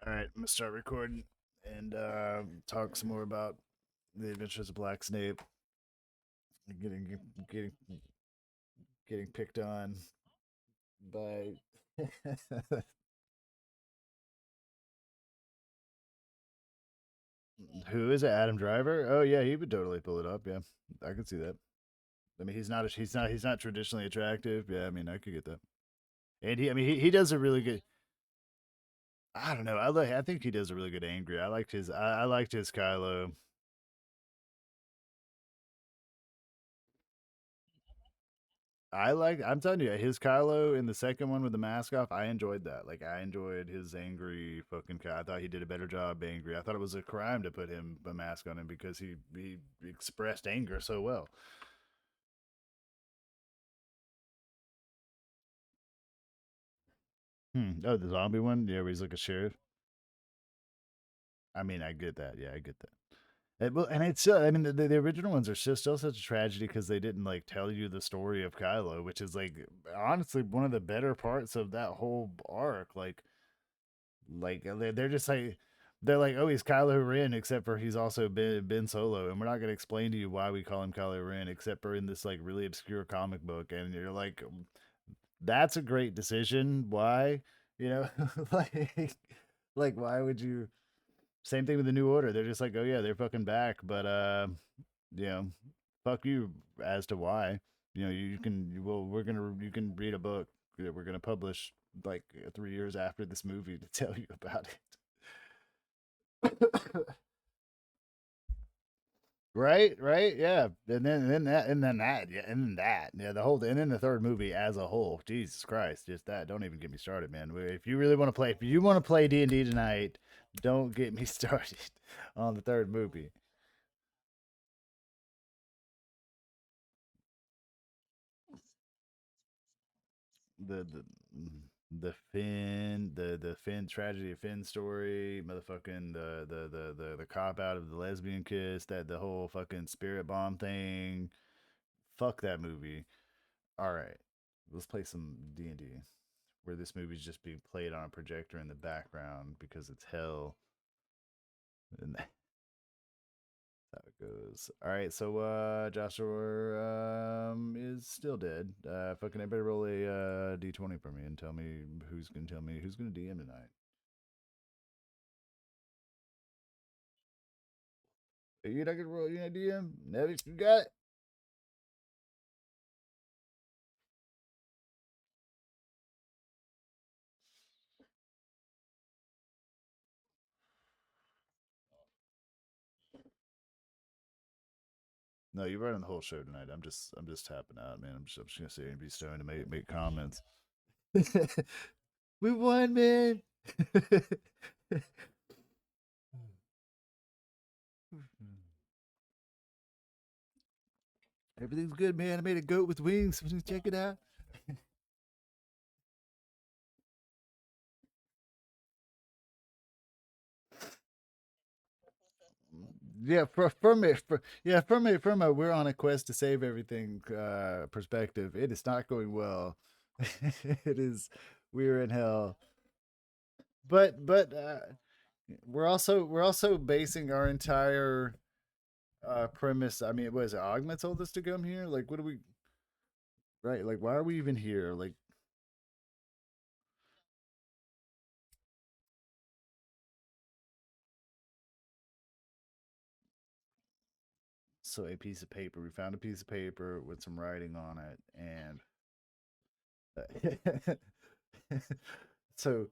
All right, I'm gonna start recording and talk some more about the Adventures of Black Snape. Getting getting getting picked on by who is it? Adam Driver? Oh yeah, he would totally pull it up. Yeah, I could see that. I mean, he's not traditionally attractive. Yeah, I mean, I could get that. And he does a really good. I don't know. I think he does a really good angry. I liked his Kylo. I'm telling you, his Kylo in the second one with the mask off, I enjoyed that. Like I enjoyed his angry fucking Kylo. I thought he did a better job angry. I thought it was a crime to put him a mask on him because he expressed anger so well. Oh, the zombie one, yeah, where he's like a sheriff. I mean, I get that. Yeah, I get that. Well, and it's I mean the original ones are still such a tragedy because they didn't like tell you the story of Kylo, which is like honestly one of the better parts of that whole arc. They're just like they're like, oh, he's Kylo Ren, except for he's also Ben Solo, and we're not gonna explain to you why we call him Kylo Ren, except for in this like really obscure comic book, and you're like, that's a great decision. Why, you know, like like why would you? Same thing with the New Order. They're just like, oh yeah, they're fucking back, but you know, fuck you as to why. You know, you can well, we're gonna you can read a book that we're gonna publish like 3 years after this movie to tell you about it. Right, yeah, yeah, and then the third movie as a whole. Jesus Christ, just that. Don't even get me started, man. If you want to play D&D tonight, don't get me started on the third movie. The the the Finn tragedy of Finn story, motherfucking the cop out of the lesbian kiss, that the whole fucking spirit bomb thing. Fuck that movie. All right, let's play some D&D where this movie's just being played on a projector in the background because it's hell, and that's how it goes. All right, so Joshua is still dead. Fucking I better roll a d20 for me and tell me who's gonna DM tonight. You're not gonna roll your DM? Never you got it. No, you're running the whole show tonight. I'm just tapping out, man. I'm just gonna sit here and be stoned to make comments. We won, man. Everything's good, man. I made a goat with wings. Check it out. Yeah, from a we're on a quest to save everything perspective, it is not going well. It is we're in hell. But we're also basing our entire premise. I mean, what is it? Ogma told us to come here. Like, what do we? Right? Like, why are we even here? Like, so a piece of paper. We found a piece of paper with some writing on it, and so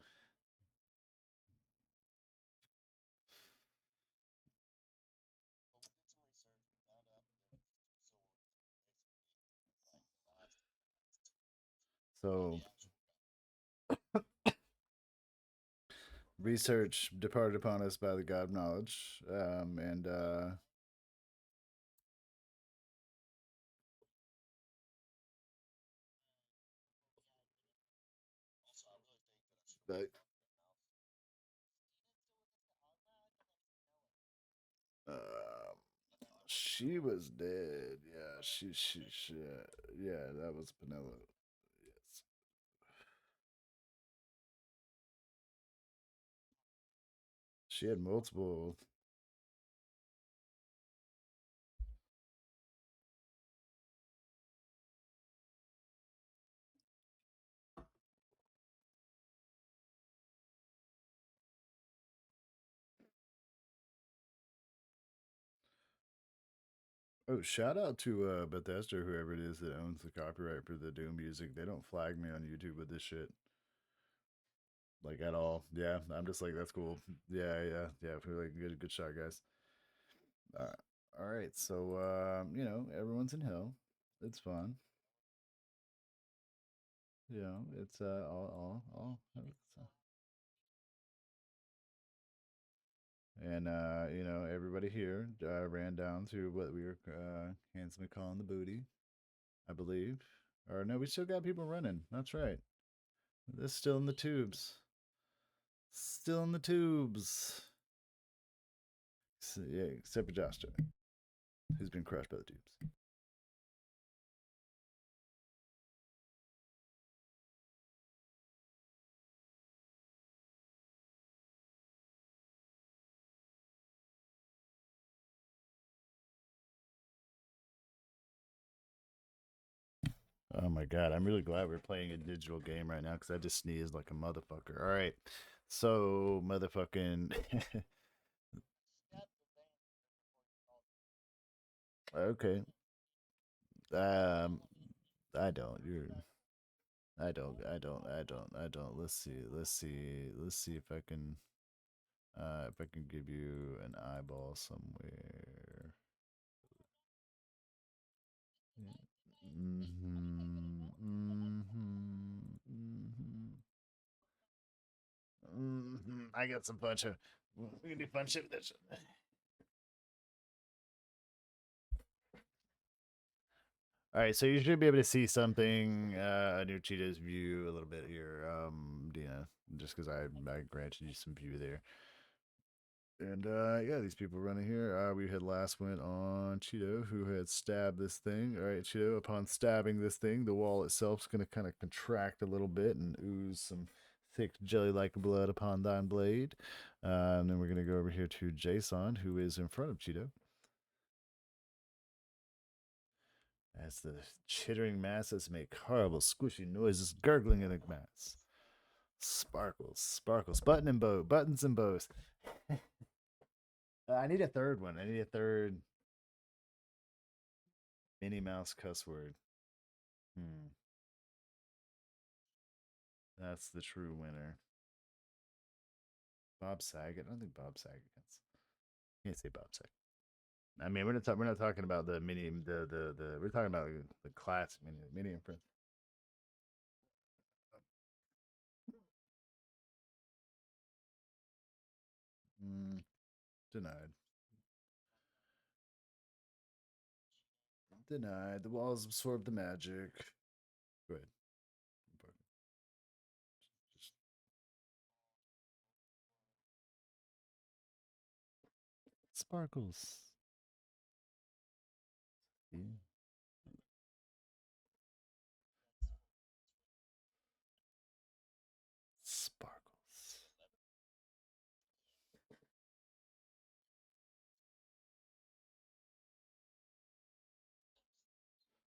so research departed upon us by the god of knowledge, and that uh, she was dead. Yeah, she yeah, that was Penelope. Yes. She had multiple. Oh, shout out to Bethesda, whoever it is that owns the copyright for the Doom music. They don't flag me on YouTube with this shit, like at all. Yeah, I'm just like, that's cool. Yeah, yeah, yeah. Feel like good shot, guys. Uh, all right, so everyone's in hell. It's fun. It's all. And everybody here ran down to what we were handsomely calling the booty, I believe. Or no, we still got people running. That's right. They're still in the tubes. Still in the tubes. Yeah, except for Josh, who's been crushed by the tubes. Oh my god, I'm really glad we're playing a digital game right now because I just sneezed like a motherfucker. All right, so motherfucking. Okay. Um, I don't. You're. I don't. I don't. I don't. I don't. Let's see. Let's see. Let's see if I can. If I can give you an eyeball somewhere. Mm-hmm. Mm-hmm. Mm-hmm. I got some fun shit. We can do fun shit with that shit. All right, so you should be able to see something on your Cheetah's view a little bit here, Dina, just because I granted you some view there. And yeah, these people running here. We had last went on Cheeto, who had stabbed this thing. All right, Cheeto, upon stabbing this thing, the wall itself is going to kind of contract a little bit and ooze some thick jelly like blood upon thine blade. And then we're going to go over here to Jason, who is in front of Cheeto. As the chittering masses make horrible squishy noises, gurgling in the mass. Sparkles, sparkles, buttons and bows. I need a third one. I need a third Minnie Mouse cuss word. Hmm. That's the true winner. Bob Saget. I don't think Bob Saget gets. Can't say Bob Saget. I mean, we're not talking about the mini the we're talking about the classic mini and Prince. Mm, denied. Denied. The walls absorb the magic. Go ahead. Just sparkles. Yeah. Sparkles.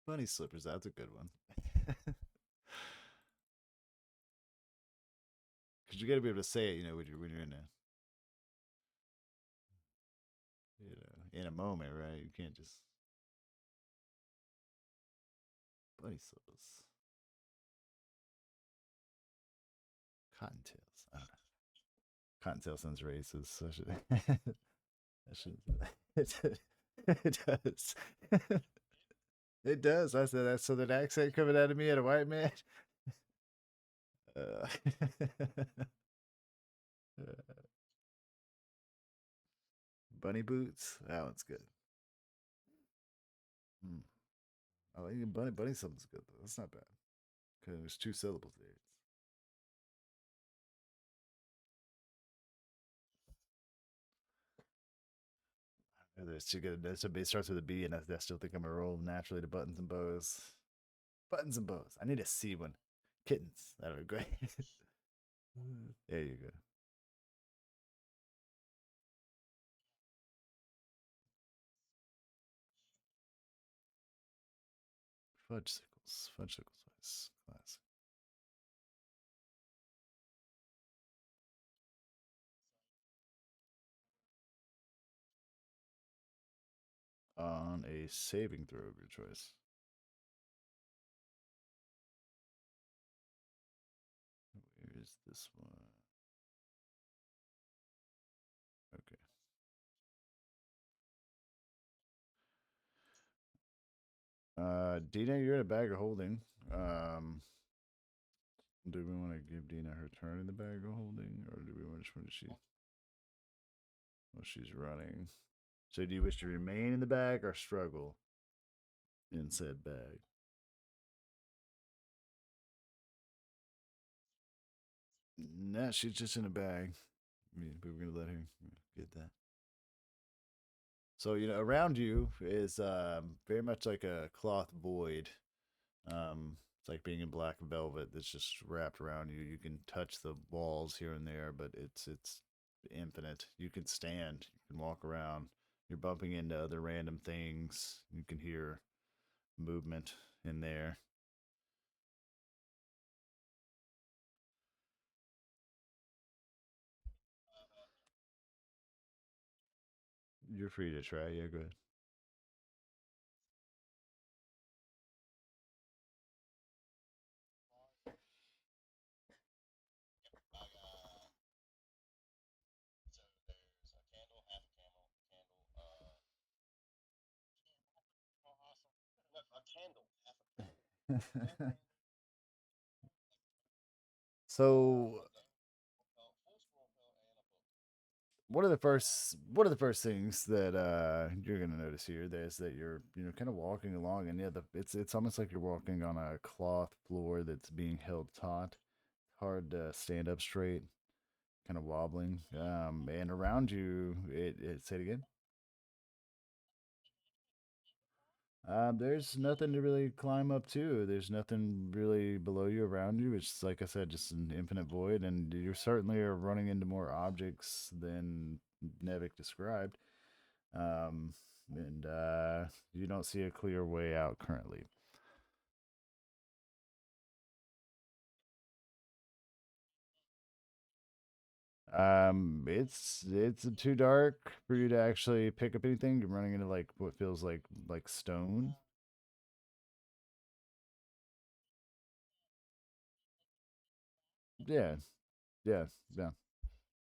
Bunny slippers. That's a good one. Because you got to be able to say it, when you're in a moment, right? You can't just bunny slippers, cottontails. I don't know. Cottontail sounds racist. So should, that should, it does. It does. I said that southern accent coming out of me at a white man. Uh, bunny boots. That one's good. Hmm. I like bunny something's good though. That's not bad. Because there's two syllables there. There's two good. It starts with a B, and I still think I'm gonna roll naturally to buttons and bows. Buttons and bows. I need a C one. Kittens. That would be great. There you go. Fudgesicles. Fudgesicles. Classic. On a saving throw of your choice. Where is this one? Okay. Dina, you're in a bag of holding. Do we want to give Dina her turn in the bag of holding, or do we want to she? Well, she's running. So, do you wish to remain in the bag or struggle in said bag? Nah, she's just in a bag. I mean, we were gonna let her get that. So around you is very much like a cloth void. It's like being in black velvet that's just wrapped around you. You can touch the walls here and there, but it's infinite. You can stand, you can walk around. You're bumping into other random things. You can hear movement in there. You're free to try. Yeah, go ahead. So one of the first things that you're gonna notice here is that you're kind of walking along, and yeah, it's almost like you're walking on a cloth floor that's being held taut. Hard to stand up straight, kind of wobbling. And around you, it say it again. There's nothing to really climb up to. There's nothing really below you, around you. It's like I said, just an infinite void, and you certainly are running into more objects than Nevik described. Um, and you don't see a clear way out currently. It's too dark for you to actually pick up anything. You're running into like what feels like stone. Yeah, yeah, yeah.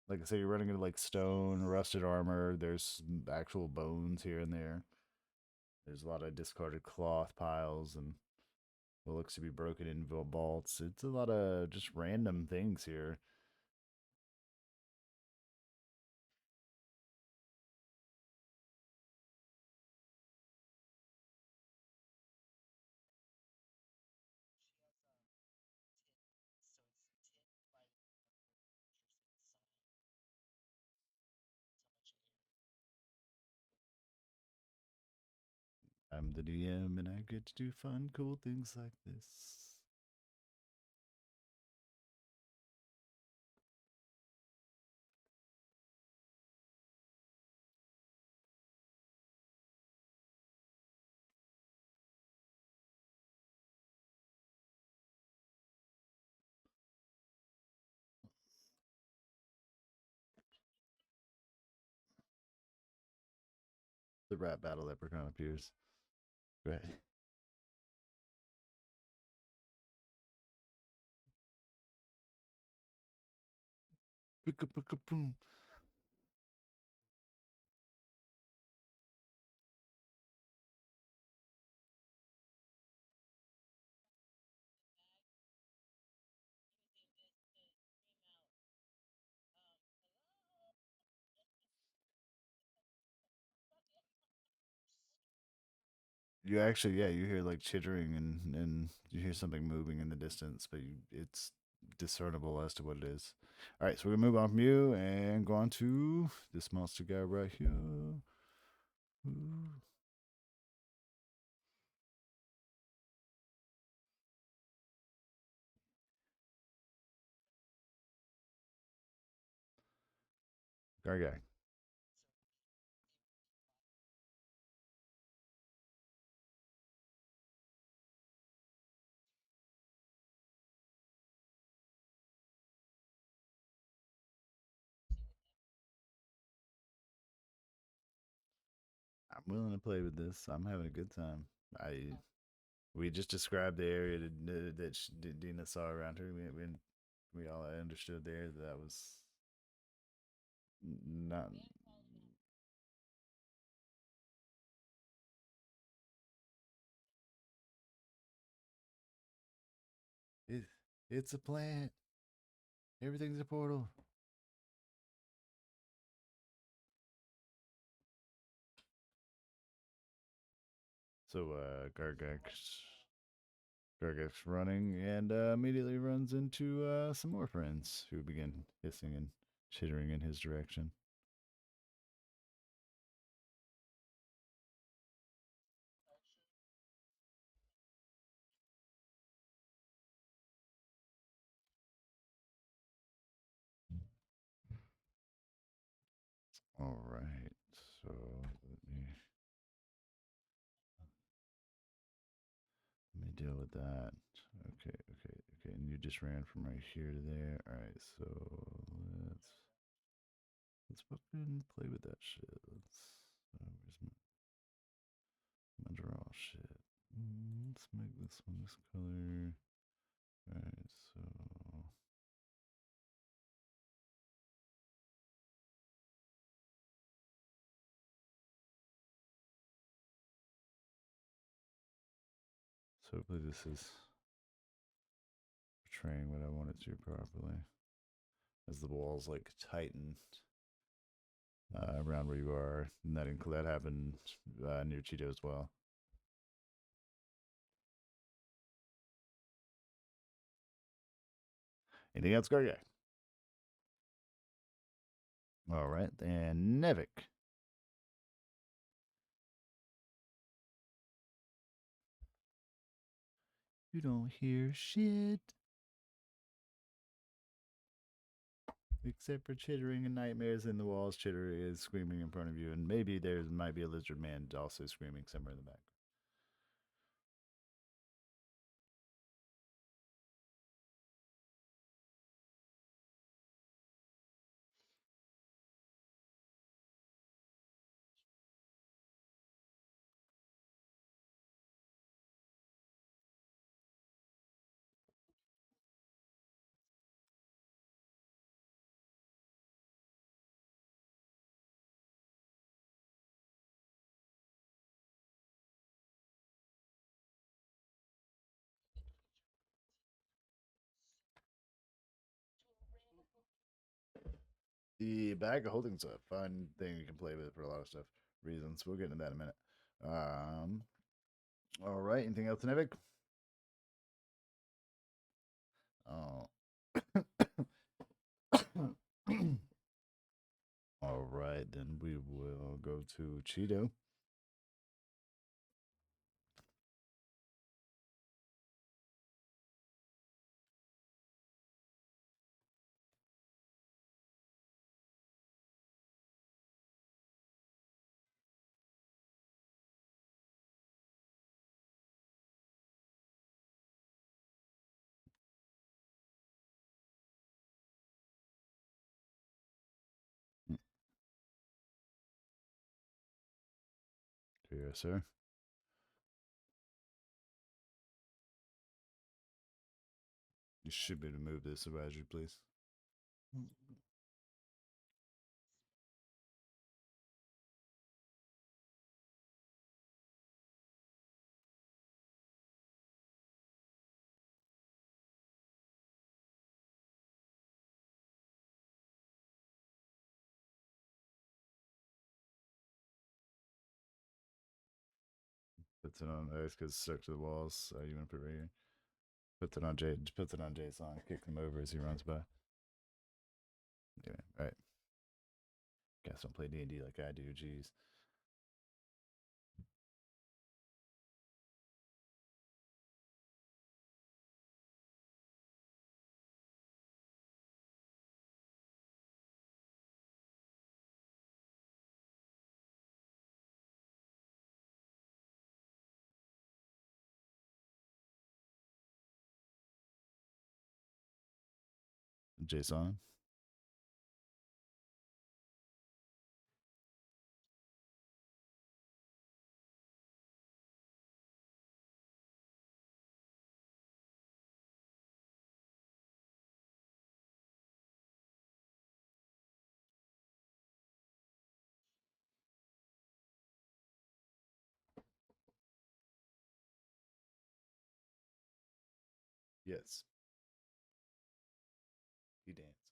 Like I say, you're running into like stone, rusted armor. There's actual bones here and there. There's a lot of discarded cloth piles and what looks to be broken in vaults. It's a lot of just random things here. I'm the DM and I get to do fun, cool things like this. The rat battle leprechaun appears. Right. You actually, yeah, you hear like chittering and you hear something moving in the distance, but it's discernible as to what it is. All right, so we move on from you and go on to this monster guy right here. Ooh. Guy. I'm willing to play with this. I'm having a good time. I We just described the area that Dina saw around her. We all understood there that was not. It, it's a plant. Everything's a portal. So Gargax running and immediately runs into some more friends who begin hissing and chittering in his direction. All right, so let me deal with that. Okay. And you just ran from right here to there. All right, so let's fucking play with that shit. Where's my draw shit? Let's make this one this color. All right, so hopefully this is portraying what I want it to properly. As the walls like tighten around where you are, and that happened near Cheeto as well. Anything else, Gargak? All right, and Nevik. You don't hear shit. Except for chittering and nightmares in the walls, Chitter is screaming in front of you, and maybe there might be a lizard man also screaming somewhere in the back. The bag of holding's a fun thing you can play with for a lot of stuff reasons. We'll get into that in a minute. All right. Anything else, Nevik? Oh. All right, then we will go to Cheeto. Yes, sir. You should be able to move this advisory, please. Puts it on ice because it's stuck to the walls. You want to put it right here? Puts it on Jay. Puts it on Jay's line. Kicks him over as he runs by. Yeah, right. Guys don't play D&D like I do. Jeez. Jason. Yes. You dance.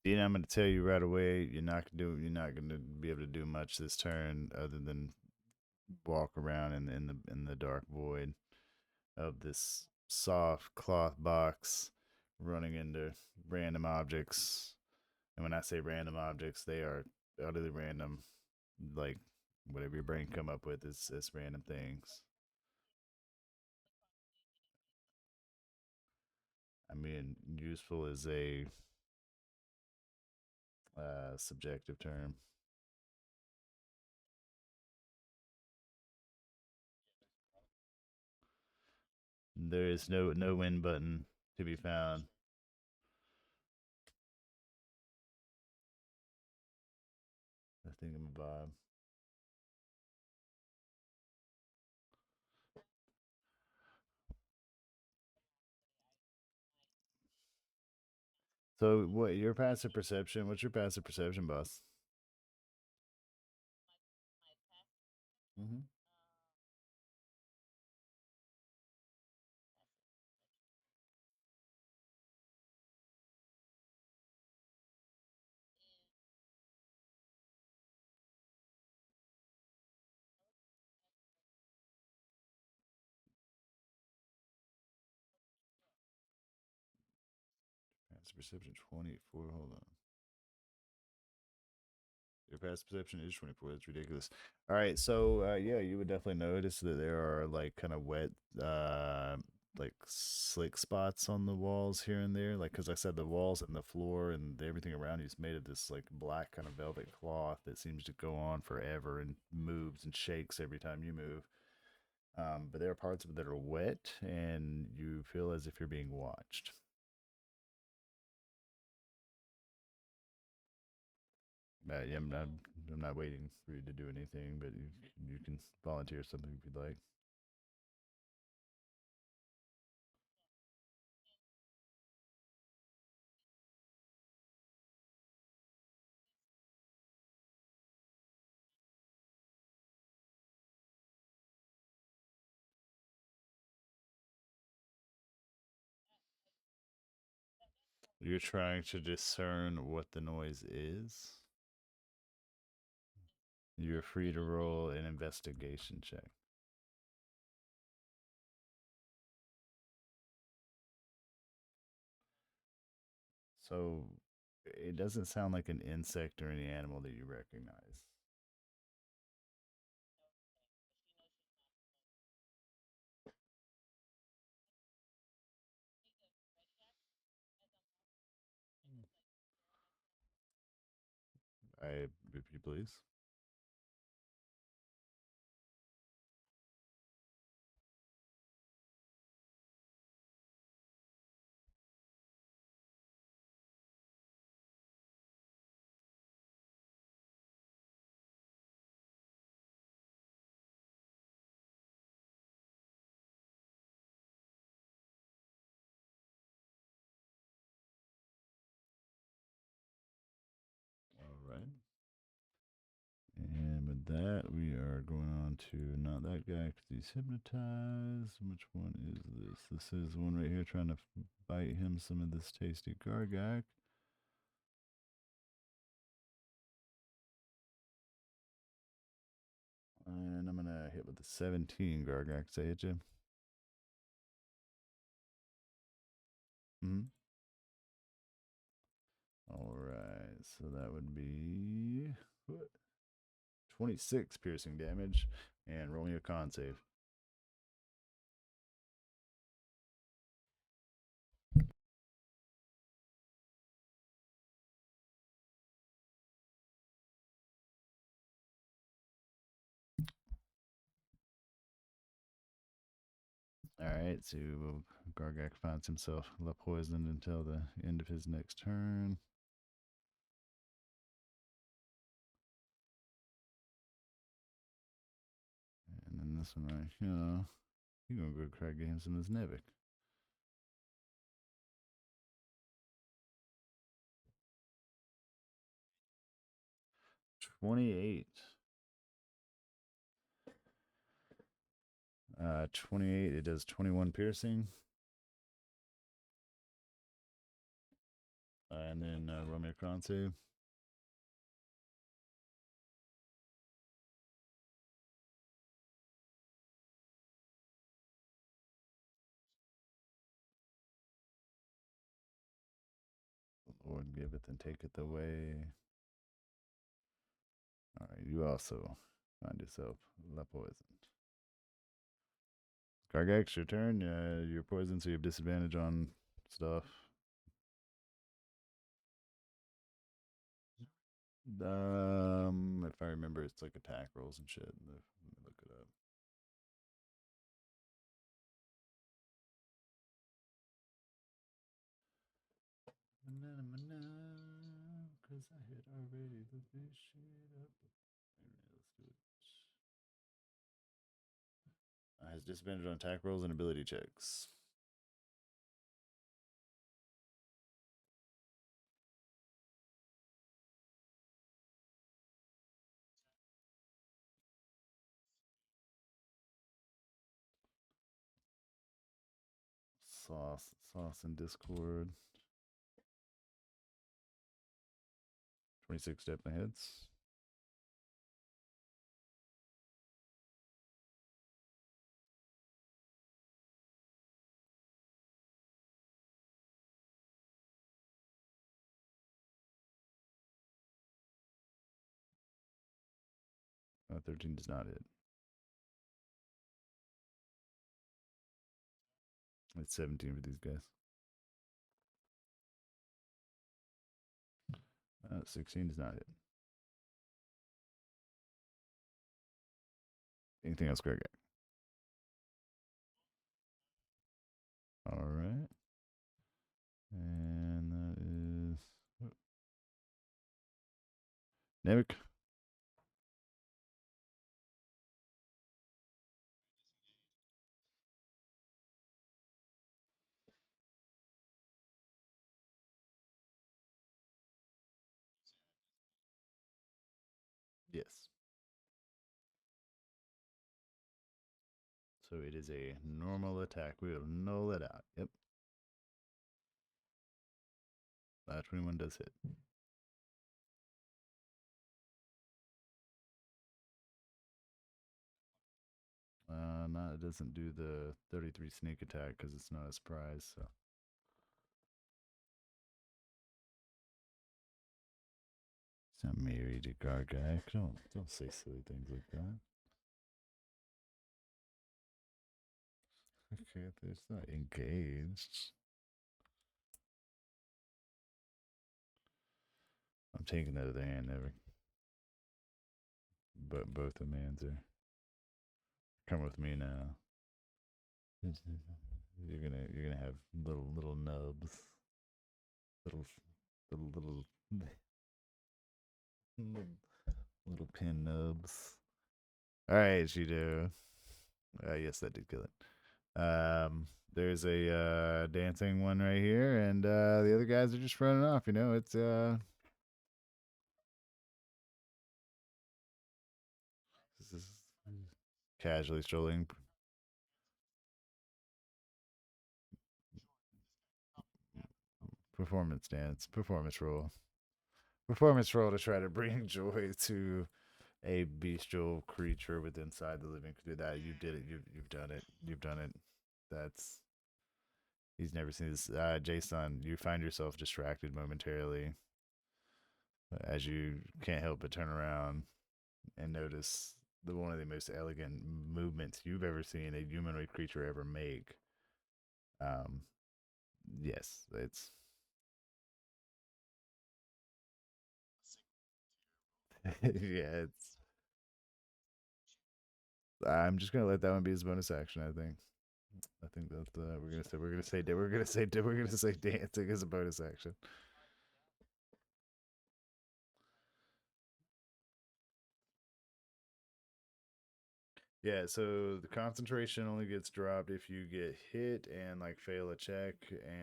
I'm going to tell you right away. You're not gonna be able to do much this turn other than walk around in the dark void of this soft cloth box, running into random objects. And when I say random objects, they are utterly random. Like whatever your brain come up with is random things. I mean, useful is a subjective term. There is no win button to be found. I think I'm a vibe. So, what your passive perception? What's your passive perception, boss? Mm-hmm. Passive perception 24. Hold on. Your passive perception is 24. That's ridiculous. All right, so yeah, you would definitely notice that there are like kind of wet, uh, like slick spots on the walls here and there. Like, because I said the walls and the floor and everything around you is made of this like black kind of velvet cloth that seems to go on forever and moves and shakes every time you move. But there are parts of it that are wet, and you feel as if you're being watched. Yeah, I'm not waiting for you to do anything, but you can volunteer something if you'd like. You're trying to discern what the noise is. You're free to roll an investigation check. So it doesn't sound like an insect or any animal that you recognize. If you please. All right. And with that, we are going on to not that guy because he's hypnotized. Which one is this? This is one right here trying to bite him some of this tasty gargak. And I'm going to hit with the 17 gargak. Say it, Jim. Mm-hmm. All right, so that would be 26 piercing damage, and roll me a con save. All right, so Gargak finds himself poisoned until the end of his next turn. And then this one right here, you're gonna go crack get him some of this Nevik. $28. 28. It does 21 piercing. And then roll me a con save. The Lord giveth and taketh away. All right, you also find yourself poisoned. Gargax, your turn. You're poisoned, so you have disadvantage on stuff. If I remember, it's like attack rolls and shit. Let me look it up. Because I had already looked this shit up. Let's do it. Has disadvantage on attack rolls and ability checks. Sauce and Discord. 26 definitely hits. Oh, 13 does not hit. It's 17 for these guys. 16 does not hit. Anything else, Greg? All right. And that is Nevik. Yes. So it is a normal attack. We will null it out. Yep. 21 does hit. Not, it doesn't do the 33 sneak attack because it's not a surprise. So it's not married to Gargak. Don't say silly things like that. Okay, it's not engaged. I'm taking that other hand, never. But both of hands are. Come with me now. You're gonna have little nubs, little little little pin nubs. All right, you do. Yes, that did kill it. There's a dancing one right here, and the other guys are just running off. You know, it's this is casually strolling. Performance dance, performance roll to try to bring joy to a bestial creature with inside the living. Do that. You did it. You've done it. You've done it. That's he's never seen this. Jason, you find yourself distracted momentarily. as you can't help but turn around and notice the one of the most elegant movements you've ever seen a humanoid creature ever make. Um, yes, it's yeah, it's. I'm just gonna let that one be his bonus action. I think that we're gonna say dancing as a bonus action. Yeah, so the concentration only gets dropped if you get hit and like fail a check,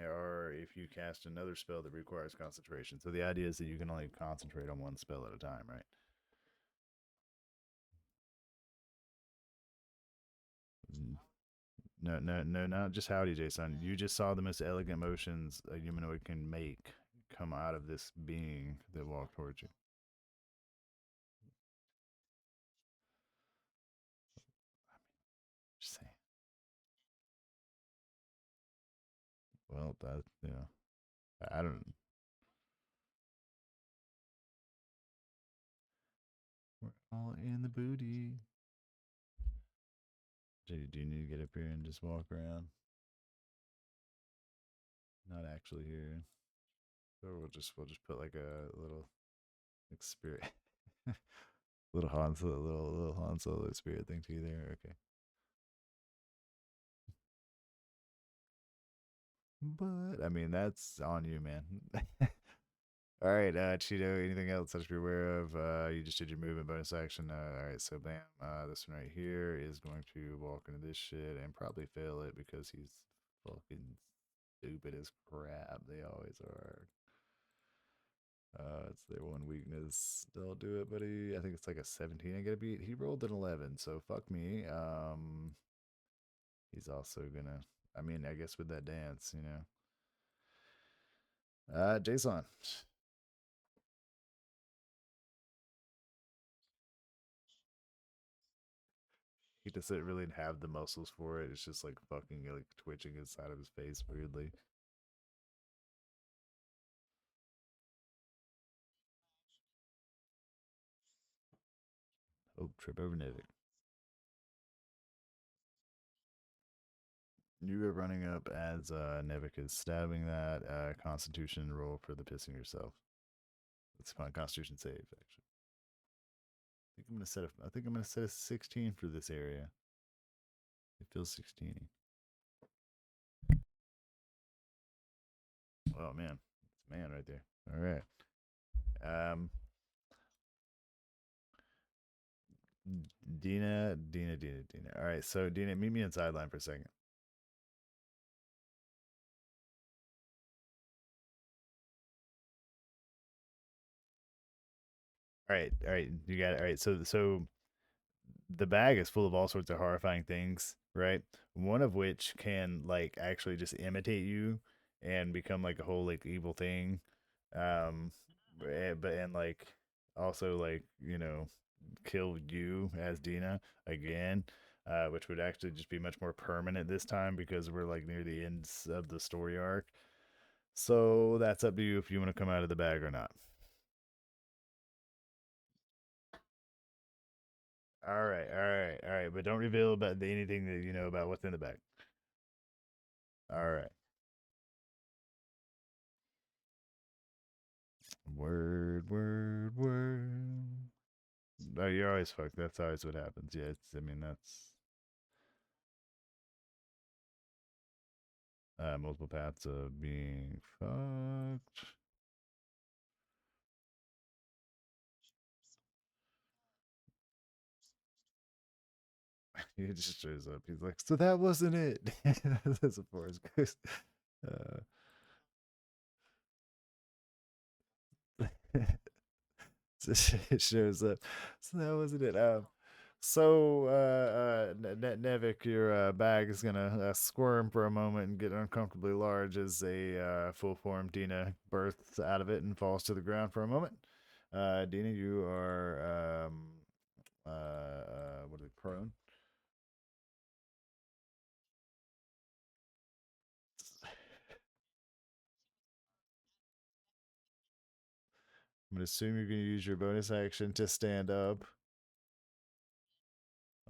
or if you cast another spell that requires concentration. So the idea is that you can only concentrate on one spell at a time, right? Mm. No, no, no, not just howdy, Jason. You just saw the most elegant motions a humanoid can make come out of this being that walked towards you. Just saying. Well, that I don't. We're all in the booty. Do you need to get up here and just walk around? Not actually here. Or we'll just put like a little spirit, little Han Solo spirit thing to you there. Okay. But I mean that's on you, man. All right, Cheeto. Anything else I should be aware of? You just did your movement bonus action. All right, so bam. This one right here is going to walk into this shit and probably fail it because he's fucking stupid as crap. They always are. It's their one weakness. They'll do it, buddy. I think it's like a 17 I get a beat. He rolled an 11, so fuck me. He's also gonna. I mean, I guess with that dance, you know. Jason. He doesn't really have the muscles for it. It's just like fucking like twitching inside of his face weirdly. Oh, trip over Nivik. You are running up as Nevik is stabbing that. Constitution roll for the pissing yourself. It's fine. Constitution save actually. I think I'm gonna set a 16 for this area. It feels 16. Oh man, it's man right there. All right. Um, Dina. All right, so Dina, meet me in sideline for a second. All right, you got it. All right, so the bag is full of all sorts of horrifying things, right? One of which can like actually just imitate you and become like a whole like evil thing. Um, but and like also like kill you as Dina again, which would actually just be much more permanent this time because we're like near the ends of the story arc. So that's up to you if you want to come out of the bag or not. All right. But don't reveal about anything that you know about what's in the bag. All right. Word. Oh, you're always fucked. That's always what happens. Yeah, I mean, that's multiple paths of being fucked. He just shows up. He's like, so that wasn't it. That's a forest ghost. Uh, it shows up. So that wasn't it. So, Nevik, your bag is gonna squirm for a moment and get uncomfortably large as a full form Dina bursts out of it and falls to the ground for a moment. Dina, you are what are they, prone? I'm gonna assume you're gonna use your bonus action to stand up.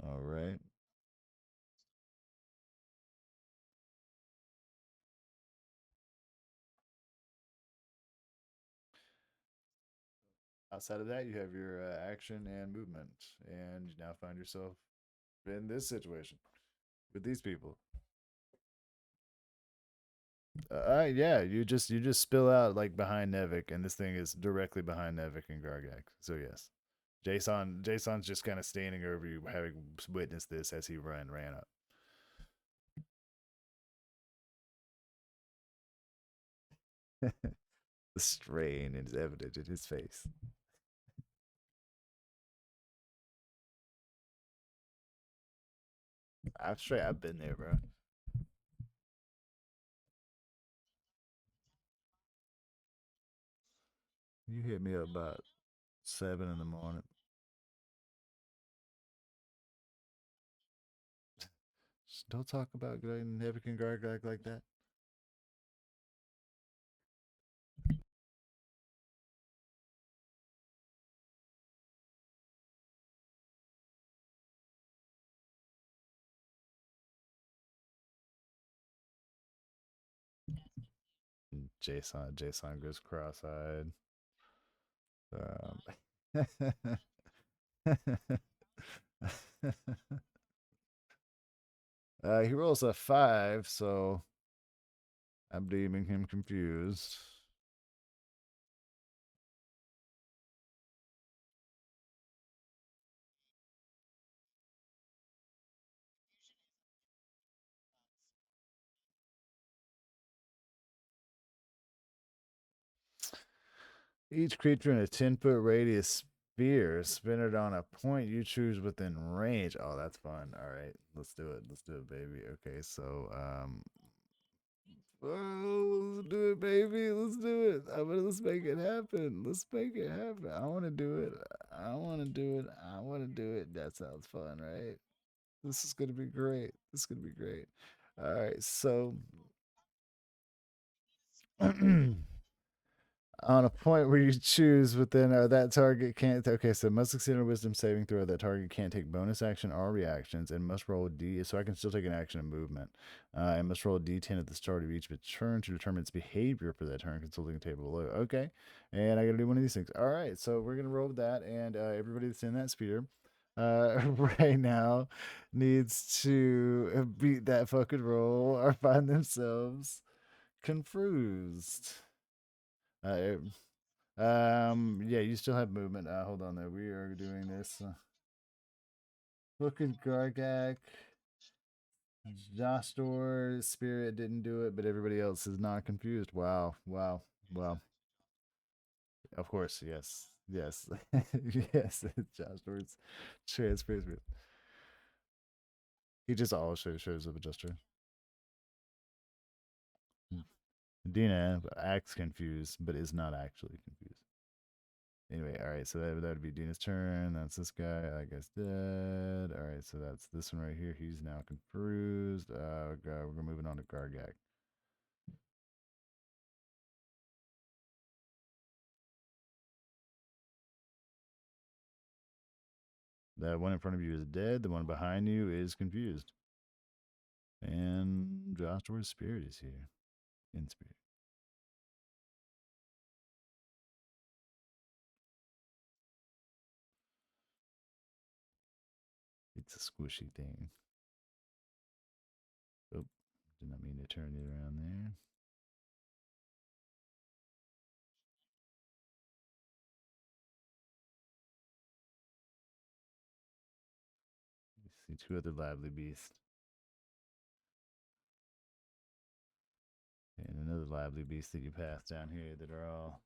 All right. Outside of that, you have your action and movement, and you now find yourself in this situation with these people. Yeah, you just spill out like behind Nevik, and this thing is directly behind Nevik and Gargak. So yes, Jason's just kind of standing over you, having witnessed this as he ran up. The strain is evident in his face. I've been there, bro. You hit me up about 7 in the morning. Just don't talk about going Nevik and Gargak like that. Jason goes cross-eyed. Um, he rolls a 5, so I'm deeming him confused. Each creature in a 10-foot radius sphere, spin it on a point you choose within range. Oh, that's fun. All right, let's do it. Let's do it, baby. Okay, so oh, let's do it, baby. Let's do it. Let's make it happen. Let's make it happen. I want to do it. I want to do it. I want to do it. That sounds fun, right? This is gonna be great. This is gonna be great. All right, so on a point where you choose within that target can't. Okay, so must succeed on a wisdom saving throw. That target can't take bonus action or reactions, and must roll a d. So I can still take an action and movement. And must roll a d10 at the start of each of its turn to determine its behavior for that turn, consulting the table below. Okay, and I got to do one of these things. All right, so we're gonna roll with that, and everybody that's in that sphere. Right now needs to beat that fucking roll or find themselves confused. Uh, yeah, you still have movement. Hold on there. We are doing this. Fucking Gargak, Jostor, Spirit didn't do it, but everybody else is not confused. Wow, wow, wow. Of course, yes, yes, yes. Jostor's transfers. He just always shows up adjuster. Dina acts confused, but is not actually confused. Anyway, all right, so that would be Dina's turn. That's this guy. I guess dead. All right, so that's this one right here. He's now confused. We're moving on to Gargak. The one in front of you is dead. The one behind you is confused. And Joshua's spirit is here. In spirit. It's a squishy thing. Oh, did not mean to turn it around there. You see two other lively beasts. And another lively beast that you pass down here that are all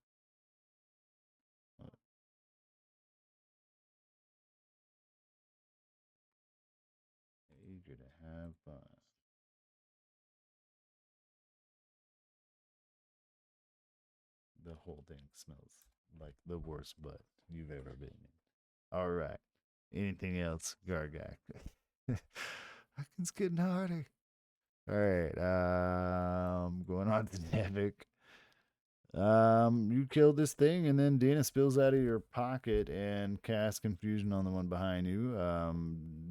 eager to have fun. The whole thing smells like the worst butt you've ever been in. All right. Anything else, Gargak? It's getting harder. All right. Going on to Nevik. You kill this thing, and then Dana spills out of your pocket and casts confusion on the one behind you.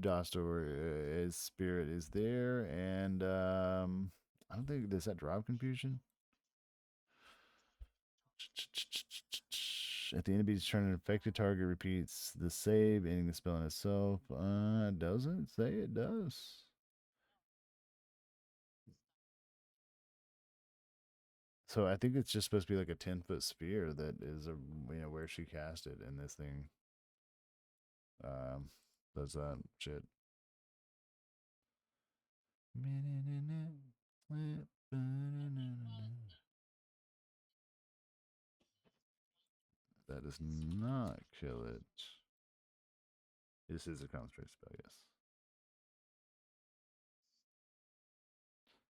Dostor, his spirit is there, and I don't think does that drop confusion. At the end of each turn, an affected target repeats the save, ending the spell on itself. Doesn't say it does. So I think it's just supposed to be like a 10-foot sphere that is where she cast it, and this thing um does that shit. That does not kill it. This is a concentrate spell, yes.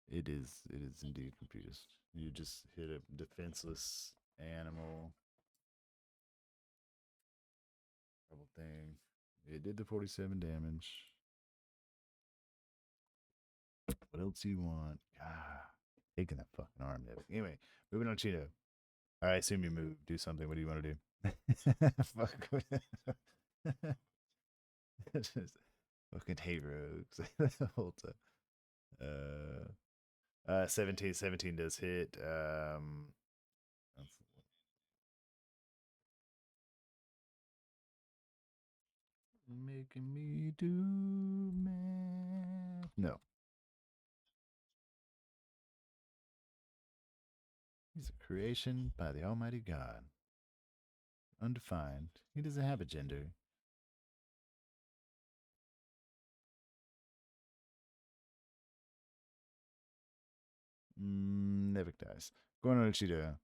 It is indeed confused. You just hit a defenseless animal thing. It did the 47 damage. What else do you want? Ah, taking that fucking arm, David. Anyway, moving on, Cheeto. All right, assume you move. Do something. What do you want to do? Fuck. Just fucking hate rogues the whole time. 17 does hit. Making me do math. No. He's a creation by the Almighty God. Undefined. He doesn't have a gender. Never dies. Going on to Cheeto.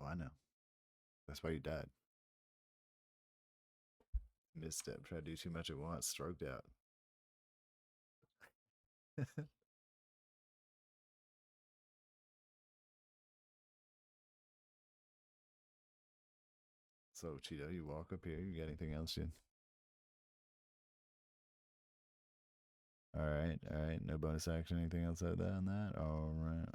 Oh, I know. That's why you died. Misstep. Try to do too much at once. Stroked out. So, Cheeto, you walk up here. You got anything else, you? All right. No bonus action, anything else like that on that? All right.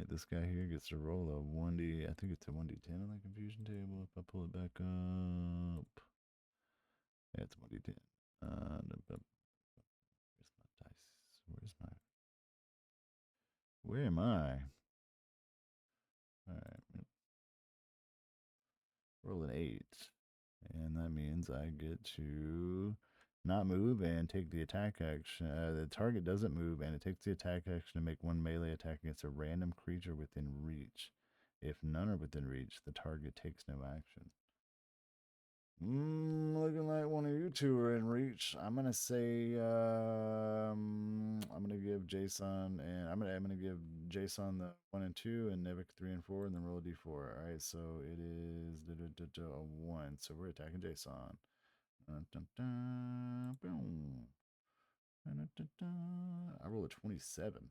This guy here gets to roll a 1D, I think it's a 1D10 on the confusion table if I pull it back up. Yeah, it's 1D10. Where's my dice? Where am I? All right. Roll an 8. And that means I get to not move and take the attack action. The target doesn't move, and it takes the attack action to make one melee attack against a random creature within reach. If none are within reach, the target takes no action. Looking like one of you two are in reach. I'm gonna say I'm gonna give Jason and I'm gonna give Jason the 1 and 2 and Nevik 3 and 4 and then roll a d4. All right, so it is a 1. So we're attacking Jason. I roll a 27.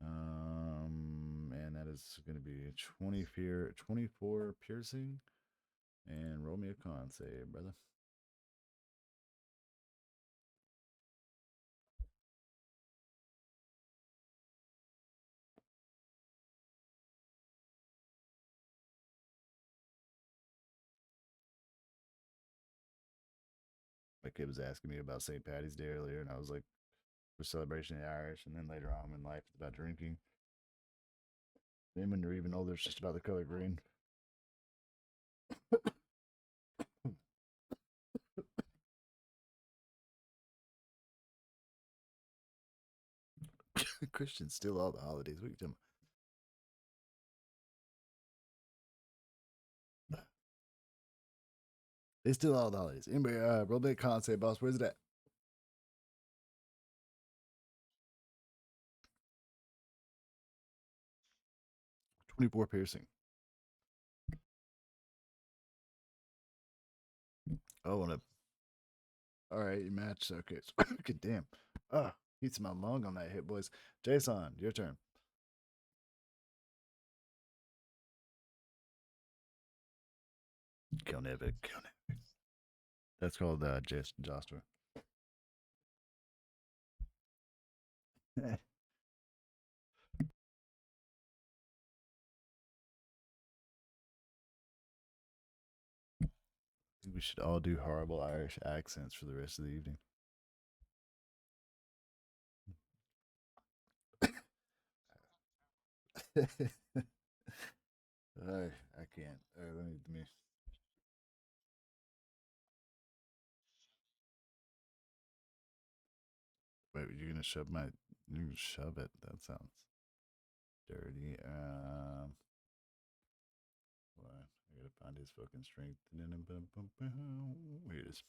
And that is going to be 24 piercing. And roll me a con save, brother. My kid was asking me about St. Patty's Day earlier, and I was like, for celebration of the Irish. And then later on in life, it's about drinking. Then when they're even older, it's just about the color green. Christians steal all the holidays. What are you talking about? They steal all the holidays. Anybody, roll big con save, boss. Where's it at? 24 piercing. Oh, and a. All right, you match. Okay. Good damn. Ah, beats my lung on that hit, boys. Jason, your turn. Kill Nivik. Kill Nivik. That's called Joshua. We should all do horrible Irish accents for the rest of the evening. I can't. Let me. Wait, you're gonna shove my. You're gonna shove it. That sounds dirty. What? I gotta find his fucking strength. Here it is.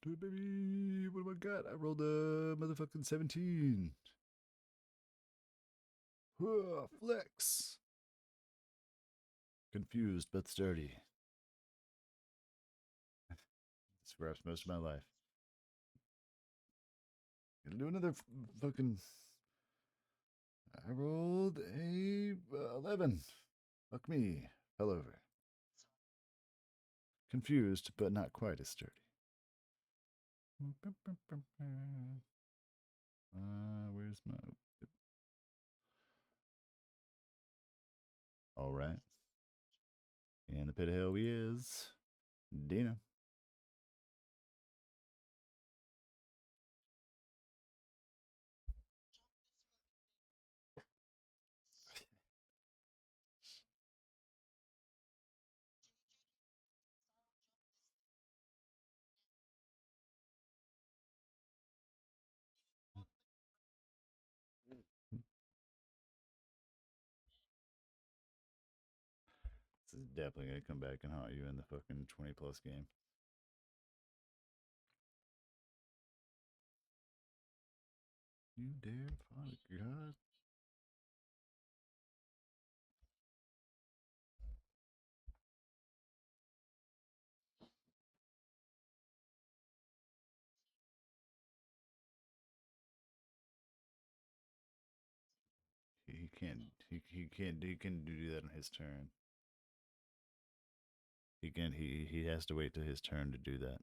Do it, baby. What have I got? I rolled a motherfucking 17. Flex. Confused but sturdy. It's perhaps most of my life. Gonna do another fucking. I rolled a 11. Fuck me. Fell over. Confused but not quite as sturdy. Where's my. All right. In the pit of hell he is. Dina. This is definitely gonna come back and haunt you in the fucking 20 plus game. You dare, fuck God. He can't. He can't. He can do that on his turn. He can. He has to wait till his turn to do that.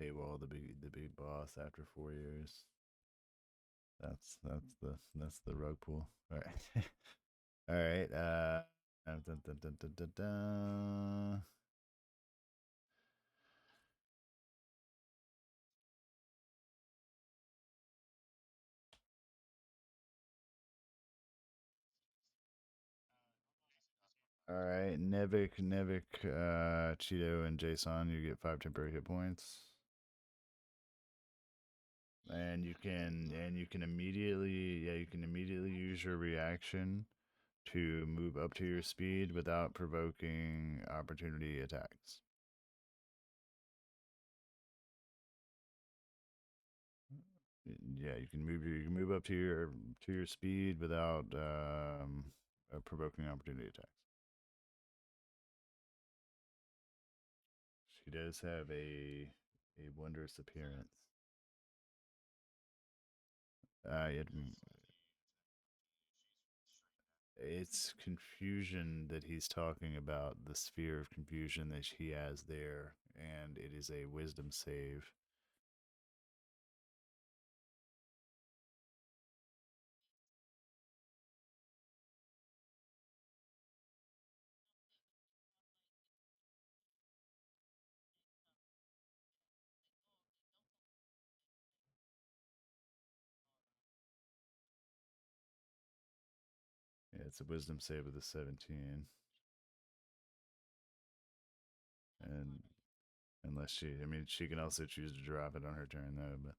Paywall the big boss after 4 years. That's the rug pull. All right. All right. Dun, dun, dun, dun, dun, dun. All right, Nevik, Cheeto, and Jason, you get 5 temporary hit points, and you can immediately, yeah, you can immediately use your reaction to move up to your speed without provoking opportunity attacks. Yeah, you can move up to your speed without provoking opportunity attacks. She does have a wondrous appearance. It's confusion that he's talking about, the sphere of confusion that he has there, and it is a wisdom save. it's a wisdom save with a 17. And unless she, I mean, she can also choose to drop it on her turn, though, but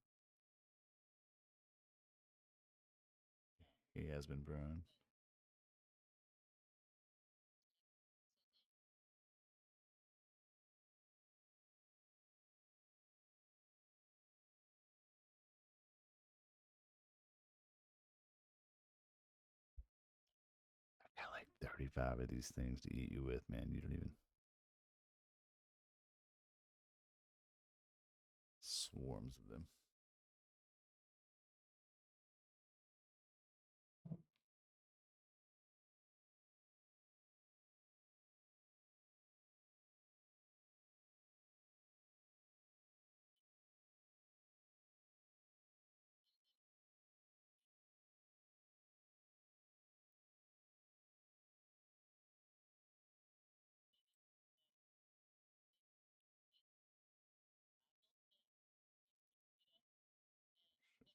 he has been prone. I got like 35 of these things to eat you with, man. You don't even. Swarms of them.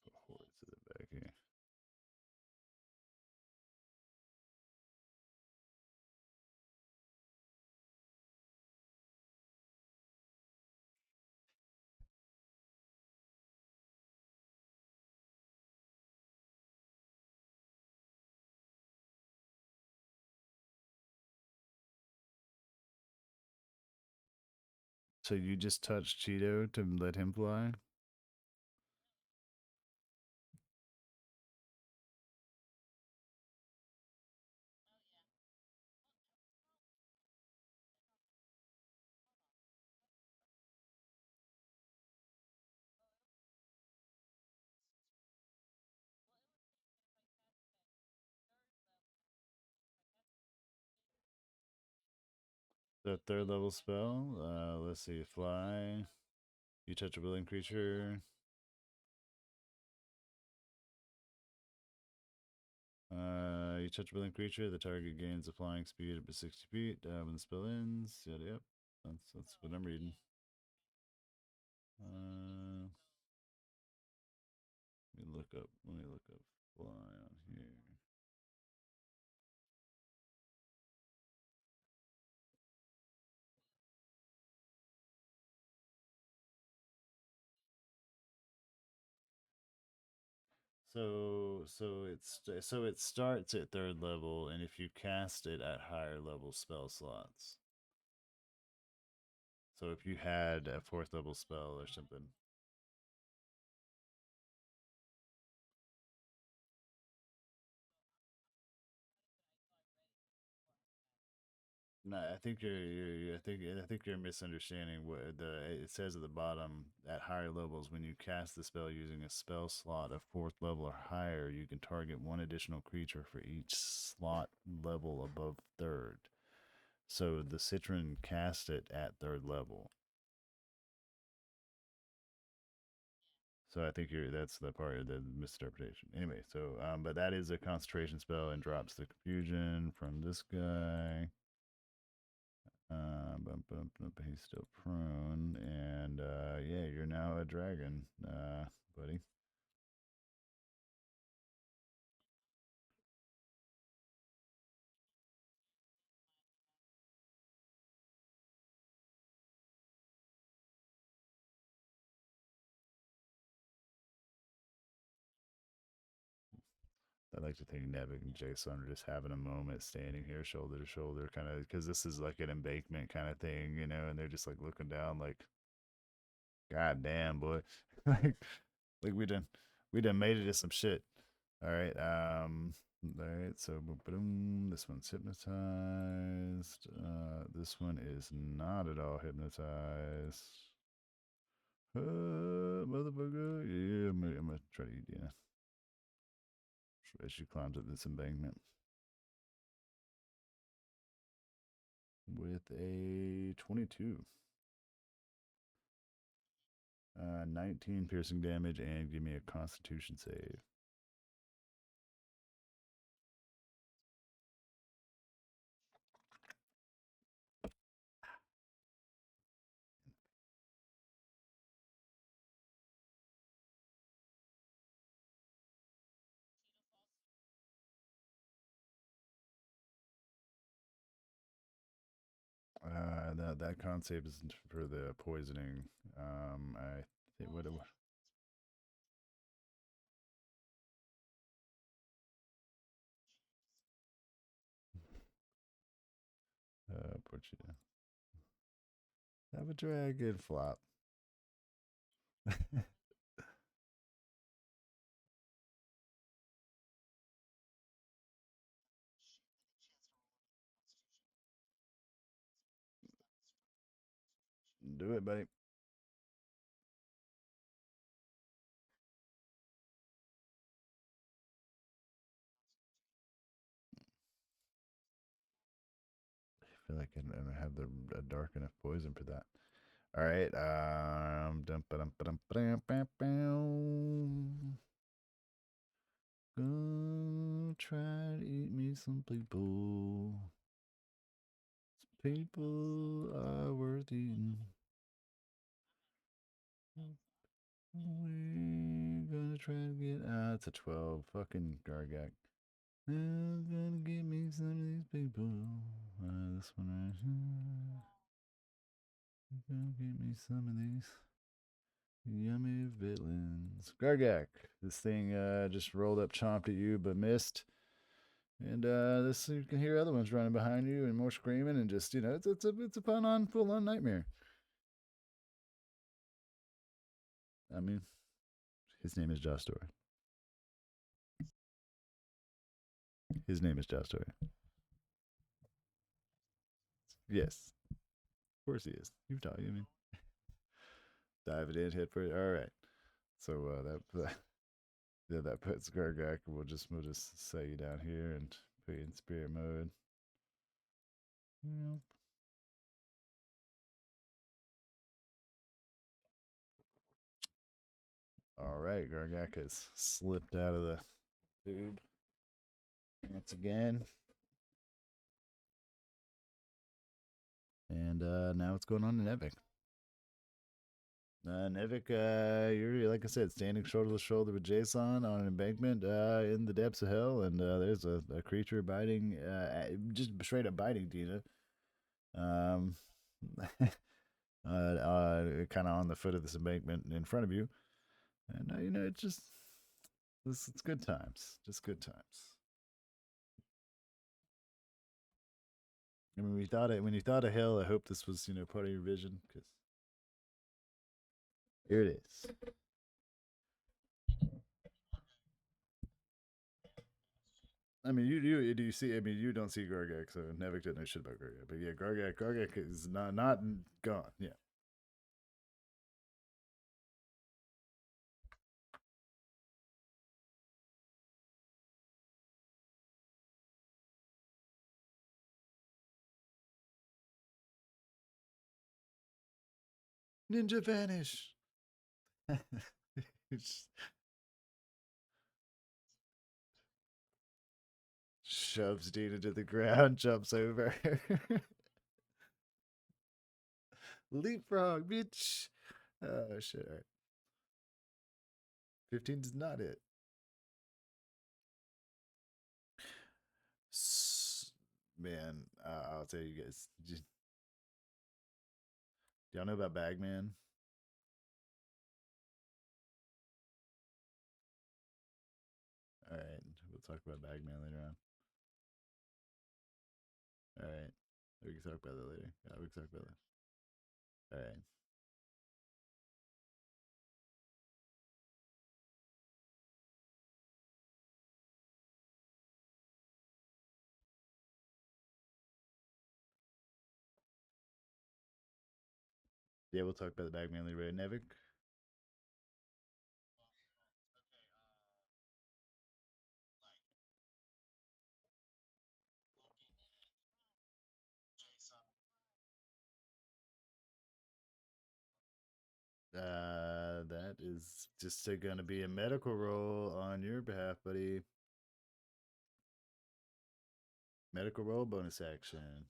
Put hordes of them back here. So you just touched Cheeto to let him fly? The third level spell. Let's see. Fly. You touch a willing creature. You touch a willing creature. The target gains a flying speed up to 60 feet when the spell ends. Yep. That's what I'm reading. Let me look up. Let me look up fly on here. So it starts at third level, and if you cast it at higher level spell slots. So if you had a fourth level spell or something. No, I think I think you're misunderstanding what it says at the bottom. At higher levels, when you cast the spell using a spell slot of fourth level or higher, you can target one additional creature for each slot level above third. So the Citron cast it at third level. So I think that's the part of the misinterpretation. Anyway, so but that is a concentration spell and drops the confusion from this guy. He's still prone, and yeah, you're now a dragon, buddy. I like to think Nevik and Jason are just having a moment, standing here shoulder to shoulder, kind of, because this is like an embankment kind of thing, you know, and they're just like looking down, like, God damn, boy, like, like we done made it to some shit. All right, all right. So, boom, this one's hypnotized. This one is not at all hypnotized. Motherfucker. Yeah, I'm gonna try to eat Deanna as she climbs up this embankment with a 22. 19 piercing damage and give me a constitution save. that concept is for the poisoning. I think what Portugal. Have a dragon flop. Do it, buddy. I feel like I don't have the a dark enough poison for that. All right. Gonna try to eat me some people. People are worth eating. We're gonna try to get. It's a 12. Fucking Gargak. I'm gonna get me some of these people. This one right here. Gonna get me some of these yummy villains. Gargak. This thing just rolled up, chomped at you, but missed. And this you can hear other ones running behind you and more screaming and just it's a full on nightmare. I mean, his name is Jostor. His name is Jostor. Yes, of course he is. You've talked. I mean, dive it in, head first. All right. So that puts Gargak. We'll just set you down here and put you in spirit mode. Yep. All right, Gargak has slipped out of the tube once again, and now what's going on in Epic? Nevik, you're like I said, standing shoulder to shoulder with Jason on an embankment in the depths of hell, and there's a creature biting, just straight up biting Dina. Um, kind of on the foot of this embankment in front of you, and it's just it's good times, just good times. I mean, when you thought of hell, I hope this was part of your vision because here it is. I mean, you do you see? I mean, you don't see Gargak, so Nevik didn't know shit about Gargak. But yeah, Gargak is not gone. Yeah, ninja vanish. Shoves Dina to the ground, jumps over. Leapfrog, bitch. Oh shit! All right. 15 is not it. Man, I'll tell you guys. Do y'all know about Bagman? All right, we'll talk about Bagman later on. All right, we can talk about that later. Yeah, we can talk about that. All right. Yeah, we'll talk about the Bagman later. Nevik. That is just going to be a medical roll on your behalf, buddy. Medical roll bonus action.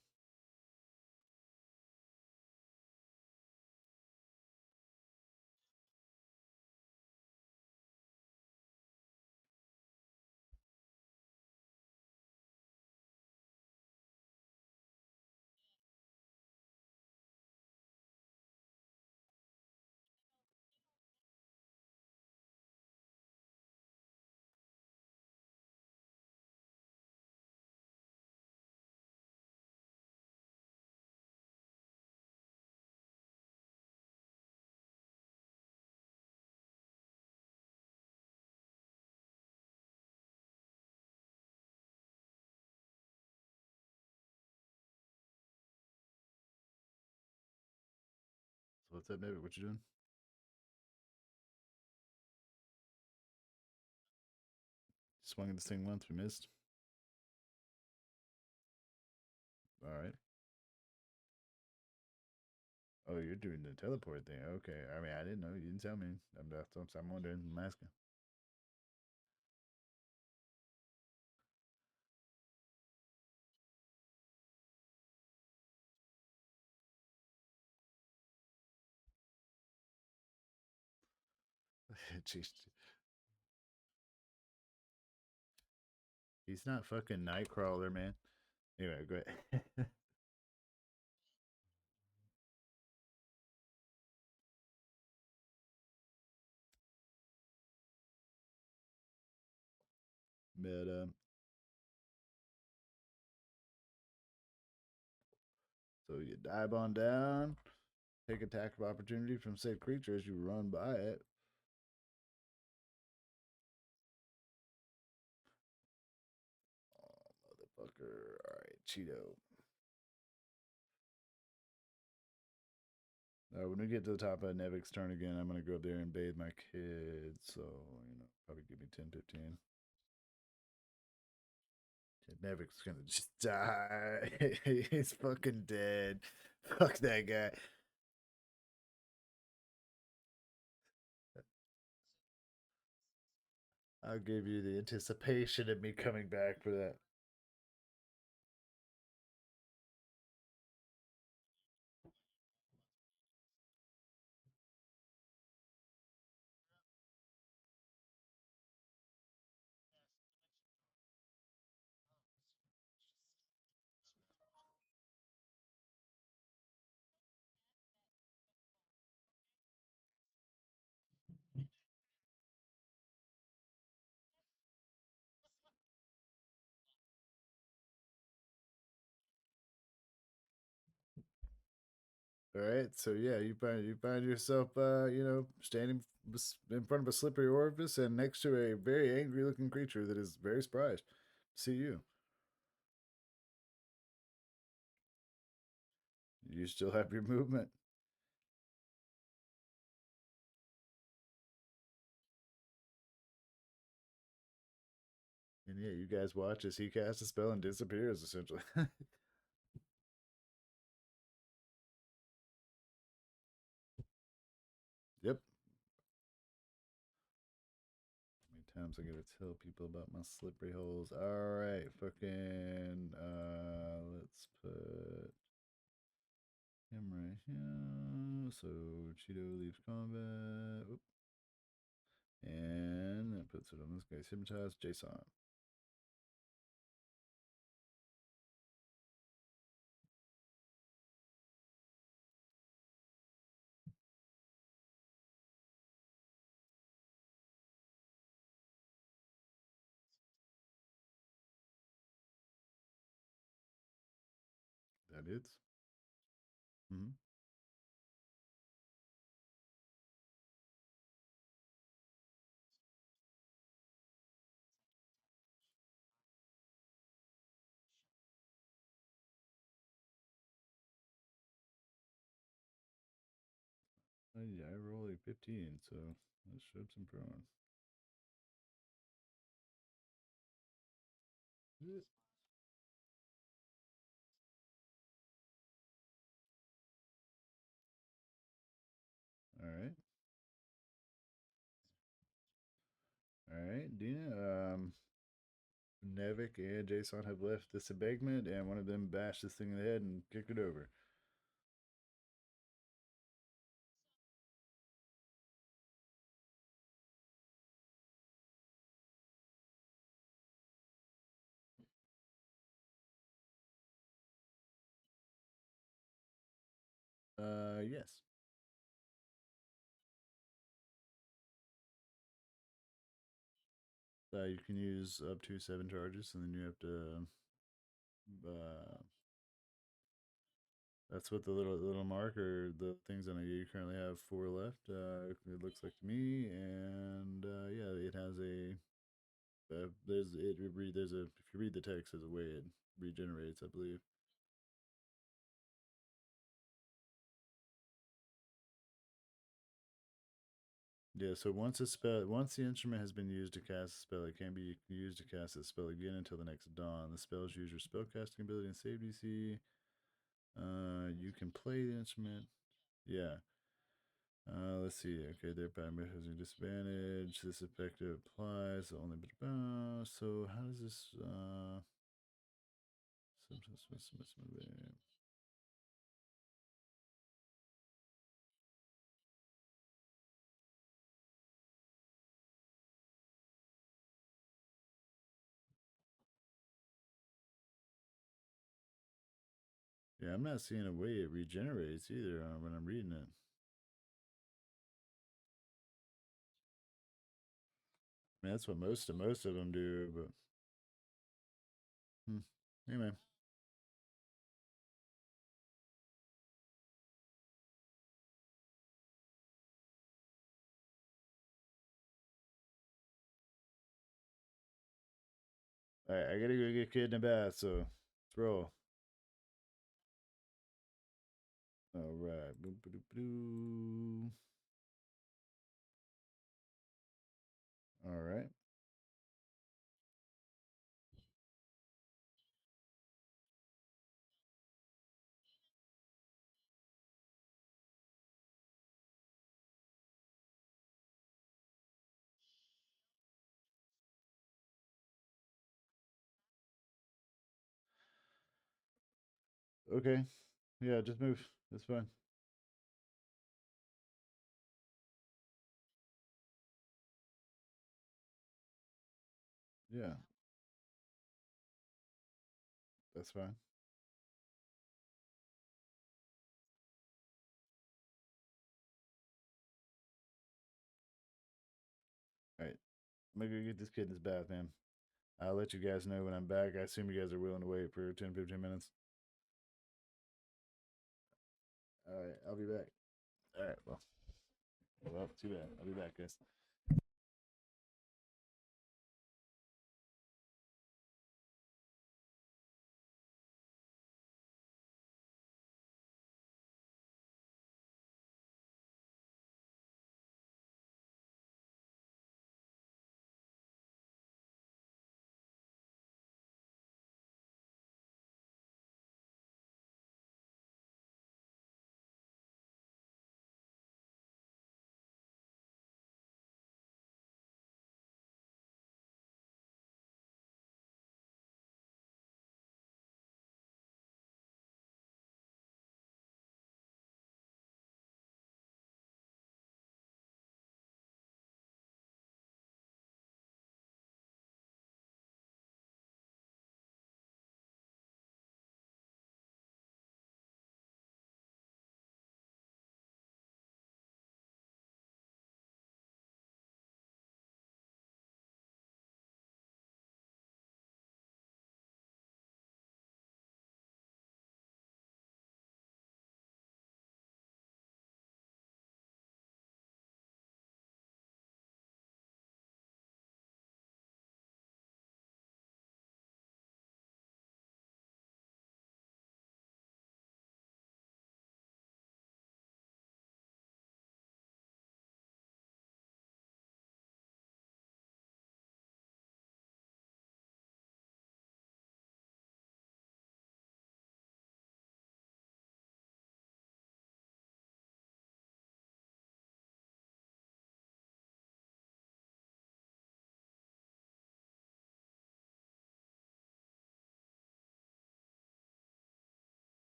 What's up, David? What you doing? Swung at this thing once, we missed. All right. Oh, you're doing the teleport thing. Okay. I mean, I didn't know. You didn't tell me. I'm wondering. I'm asking. Jeez. He's not fucking Nightcrawler, man. Anyway, go ahead. but so you dive on down, take attack of opportunity from safe creature as you run by it. Oh, motherfucker. All right, Cheeto. When we get to the top of Nevik's turn again, I'm going to go up there and bathe my kids. So, probably give me 10, 15. Nevik's going to just die. He's fucking dead. Fuck that guy. I'll give you the anticipation of me coming back for that. All right, so yeah, you find yourself, standing in front of a slippery orifice and next to a very angry looking creature that is very surprised to see you. You still have your movement, and yeah, you guys watch as he casts a spell and disappears essentially. Yep. How many times I gotta tell people about my slippery holes? All right, fucking. Let's put him right here. So Cheeto leaves combat. Oop. And that puts it on this guy's hypnotized Jason. That is. Mm-hmm. Yeah, I rolled a 15, so that showed some promise. All right. All right, Dina. Nevik and Jason have left this embankment, and one of them bashed this thing in the head and kicked it over. Yes. You can use up to 7 charges, and then you have to. Uh, that's what the little marker, the things on it. You currently have 4 left. It looks like to me, and yeah, it has a. There's a if you read the text, there's a way it regenerates, I believe. Yeah, so once the instrument has been used to cast a spell, it can't be used to cast a spell again until the next dawn. The spells use your spellcasting ability and save DC. You can play the instrument. Yeah. Let's see. Okay, their parameter has a disadvantage. This effect applies only. So how does this? Yeah, I'm not seeing a way it regenerates either when I'm reading it. I mean, that's what most of them do, but anyway. All right, I gotta go get kid in the bath, so let's roll. All right. All right. Okay. Yeah, just move. That's fine. Yeah, that's fine. All right. I'm gonna go get this kid in his bath, man. I'll let you guys know when I'm back. I assume you guys are willing to wait for 10, 15 minutes. All right, I'll be back. All right, well, too bad. I'll be back, guys.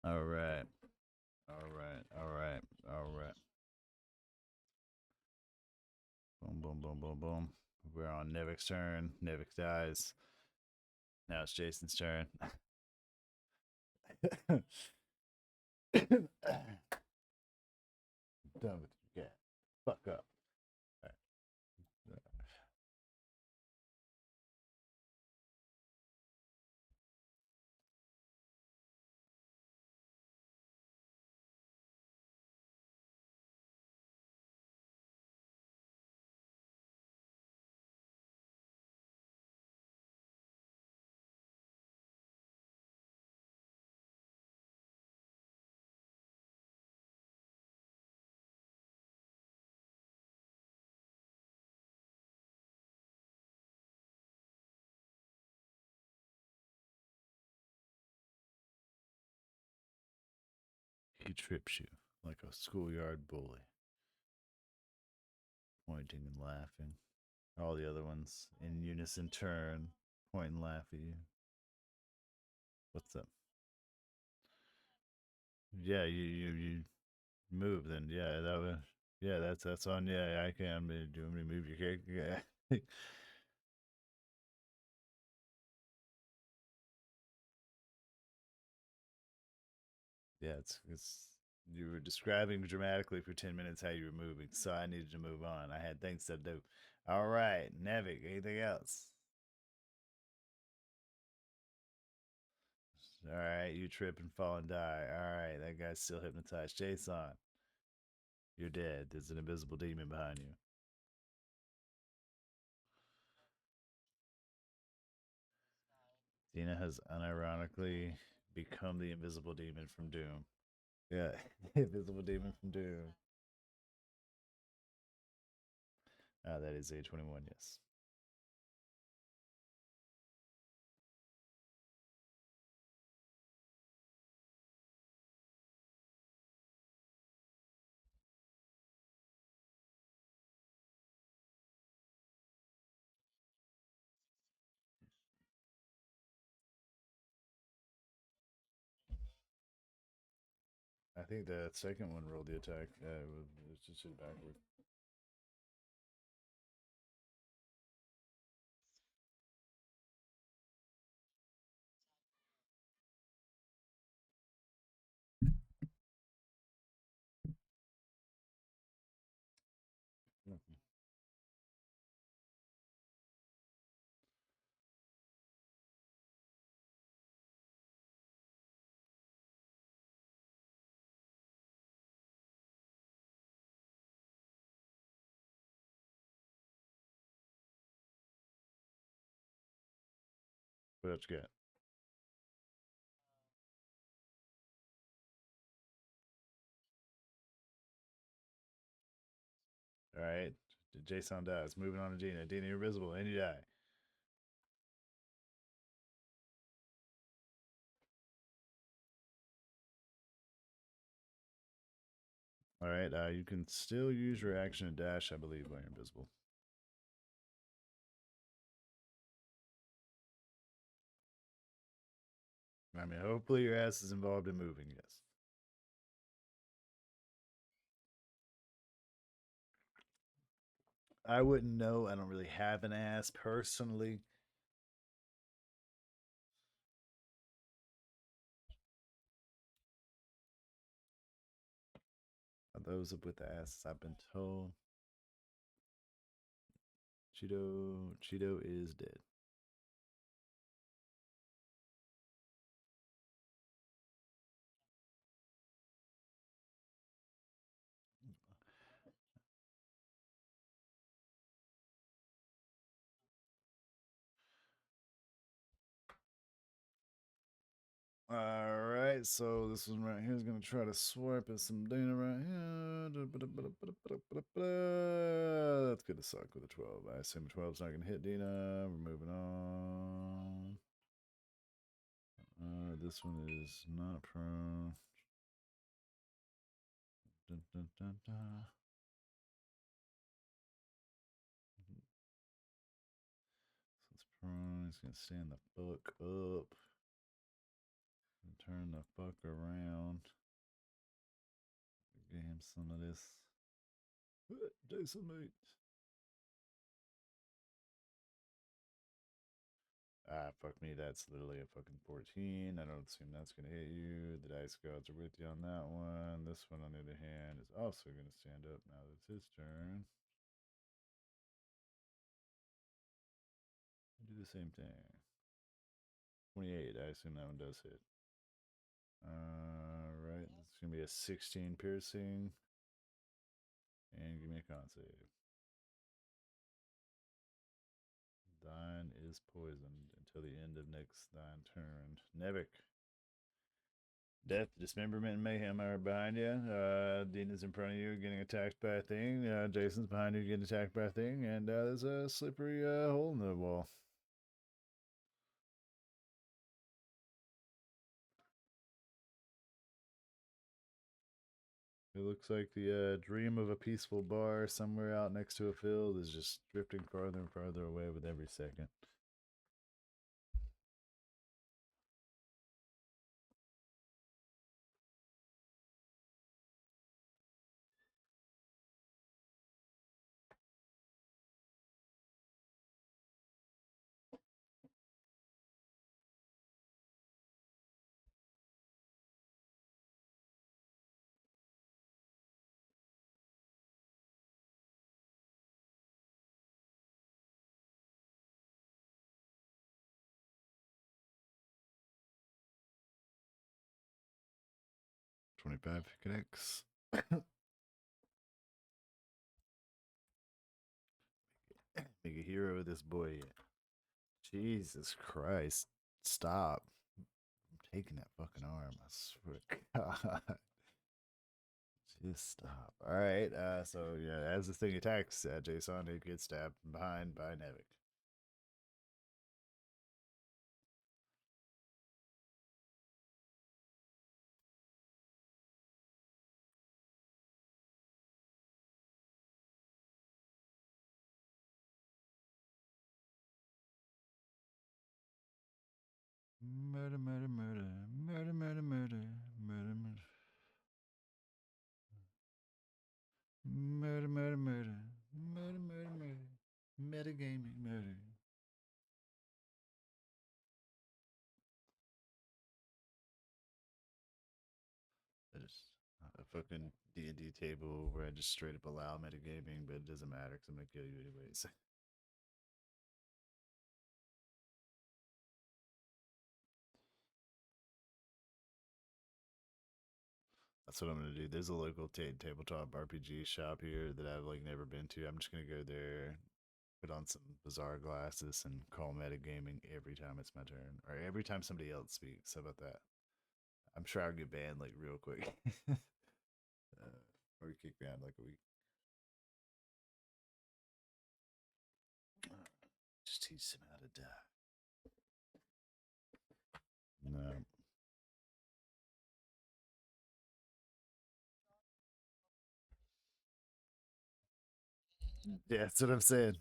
All right. All right. All right. All right. Boom, boom, boom, boom, boom. We're on Nevik's turn. Nevik dies. Now it's Jason's turn. Done with you, cat. Fuck up. All right. He trips you like a schoolyard bully, pointing and laughing. All the other ones in unison turn, point and laugh at you. What's up? Yeah, you move then. Yeah, that was. Yeah, that's on. Yeah, I can. Do you want me to move your character? Yeah. Yeah, it's you were describing dramatically for 10 minutes how you were moving, so I needed to move on. I had things to do. All right, Nevik, anything else? All right, you trip and fall and die. All right, that guy's still hypnotized. Jason, you're dead. There's an invisible demon behind you. Dina has unironically become the invisible demon from Doom. Yeah, invisible demon from Doom. That is A21, yes. I think the second one rolled the attack. It's just backward. What else you got? All right. Jason dies. Moving on to Dina. Dina, you're invisible and you die. All right. You can still use your action and dash, I believe, when you're invisible. I mean, hopefully your ass is involved in moving, yes. I wouldn't know. I don't really have an ass personally. Those with the asses, I've been told. Cheeto is dead. All right, so this one right here is gonna try to swipe at some Dana right here. That's gonna suck with a 12. I assume 12's not gonna hit Dina. We're moving on. This one is not a prone. Dun, dun, dun, dun. So it's prone. He's gonna stand the fuck up. turn the fuck around. Give him some of this. Jason, mate. Ah, fuck me. That's literally a fucking 14. I don't assume that's going to hit you. The dice gods are with you on that one. This one, on the other hand, is also going to stand up now that it's his turn. Do the same thing. 28. I assume that one does hit. Alright. This is going to be a 16 piercing. And give me a con save. Thine is poisoned until the end of next thine turn. Nevik. Death, dismemberment, and mayhem are behind you. Dean is in front of you, getting attacked by a thing. Jason's behind you, getting attacked by a thing. And there's a slippery hole in the wall. It looks like the dream of a peaceful bar somewhere out next to a field is just drifting farther and farther away with every second. $25 connects. Make a hero of this boy. Jesus Christ. Stop. I'm taking that fucking arm. I swear to God. Just stop. All right. So yeah, as this thing attacks, Jason, it gets stabbed behind by Nevik. Murder, murder, murder, murder, murder, murder, murder, murder. Murder, murder, murder, murder, murder, murder, metagaming, murder. There's a fucking D&D table where I just straight up allow metagaming, but it doesn't matter because I'm gonna kill you anyways. That's what I'm gonna do. There's a local tabletop RPG shop here that I've like never been to. I'm just gonna go there, put on some bizarre glasses, and call metagaming every time it's my turn, or every time somebody else speaks. How about that? I'm sure I'll get banned like real quick, or kick me out like a week. Just teach them how to die. No. Yeah, that's what I'm saying.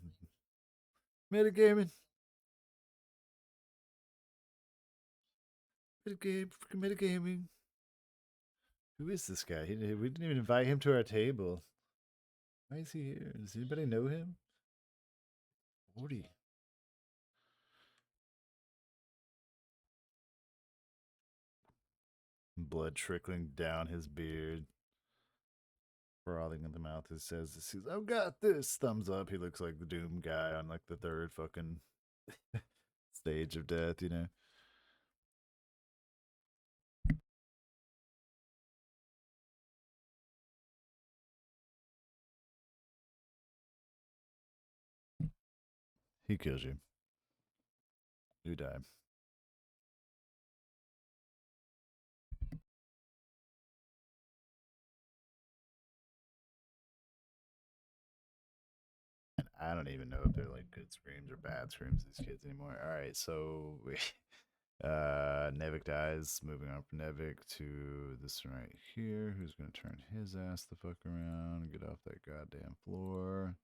Metagaming. Metagaming. Who is this guy? We didn't even invite him to our table. Why is he here? Does anybody know him? 40. Blood trickling down his beard. Frothing in the mouth. He says, "He's, I've got this." Thumbs up. He looks like the Doom guy on like the third fucking stage of death, you know? He kills you. You die. And I don't even know if they're like good screams or bad screams, these kids anymore. All right, so we, Nevik dies. Moving on from Nevik to this one right here, who's gonna turn his ass the fuck around and get off that goddamn floor.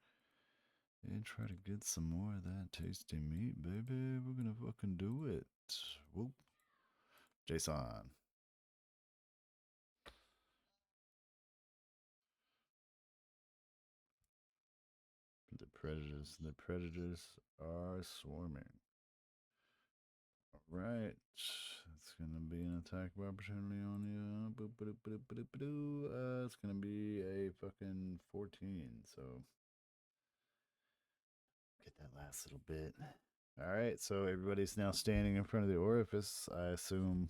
And try to get some more of that tasty meat, baby. We're gonna fucking do it. Whoop. Jason. predators. The predators are swarming. All right. It's going to be an attack of opportunity on you. It's going to be a fucking 14. So get that last little bit. All right. So everybody's now standing in front of the orifice. I assume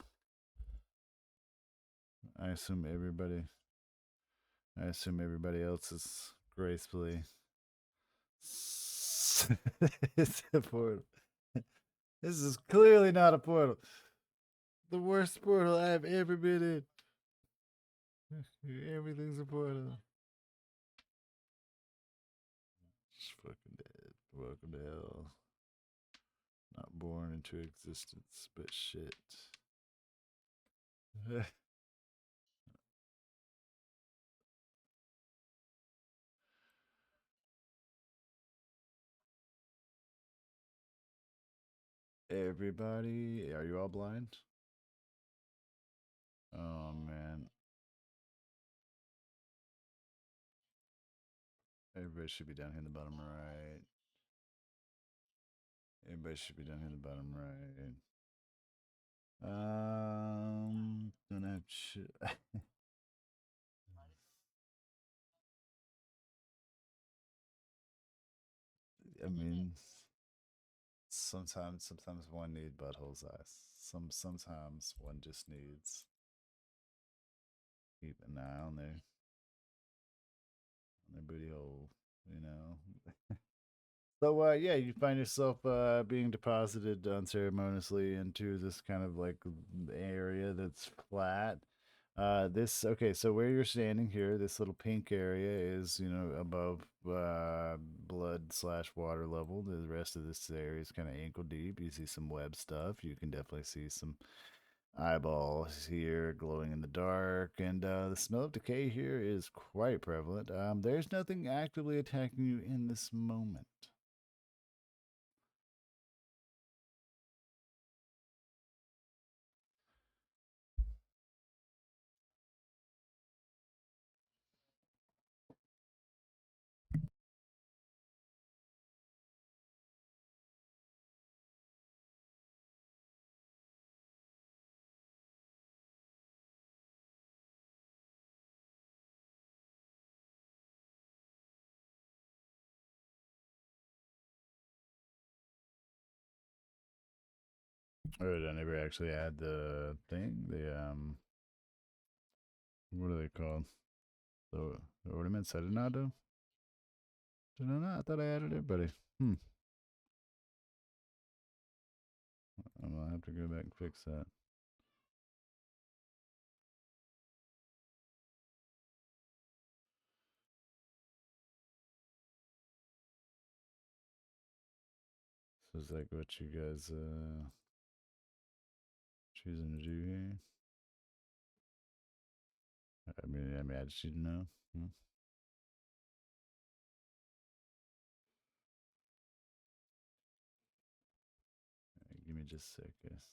everybody. I assume everybody else is gracefully. It's a portal. This is clearly not a portal. The worst portal I've ever been in. Everything's a portal. Just fucking dead. Welcome to hell. Not born into existence, but shit. Everybody, are you all blind? Oh man. Everybody should be down here in the bottom right. Everybody should be down here in the bottom right. Don't have shit. I mean, sometimes one needs buttholes eyes. Sometimes one just needs keep an eye on their booty hole, you know. So yeah, you find yourself being deposited unceremoniously into this kind of like area that's flat. This okay, so where you're standing here, this little pink area is above blood slash water level. The rest of this area is kind of ankle deep. You see some web stuff. You can definitely see some eyeballs here glowing in the dark, and the smell of decay here is quite prevalent. There's nothing actively attacking you in this moment. Oh, did I never actually add the thing? What are they called? The ornaments? I did not do. Did I not? I thought I added everybody. I'm gonna have to go back and fix that. So is that what you guys choosing to do here? I just need to know. Give me just a sec, guys.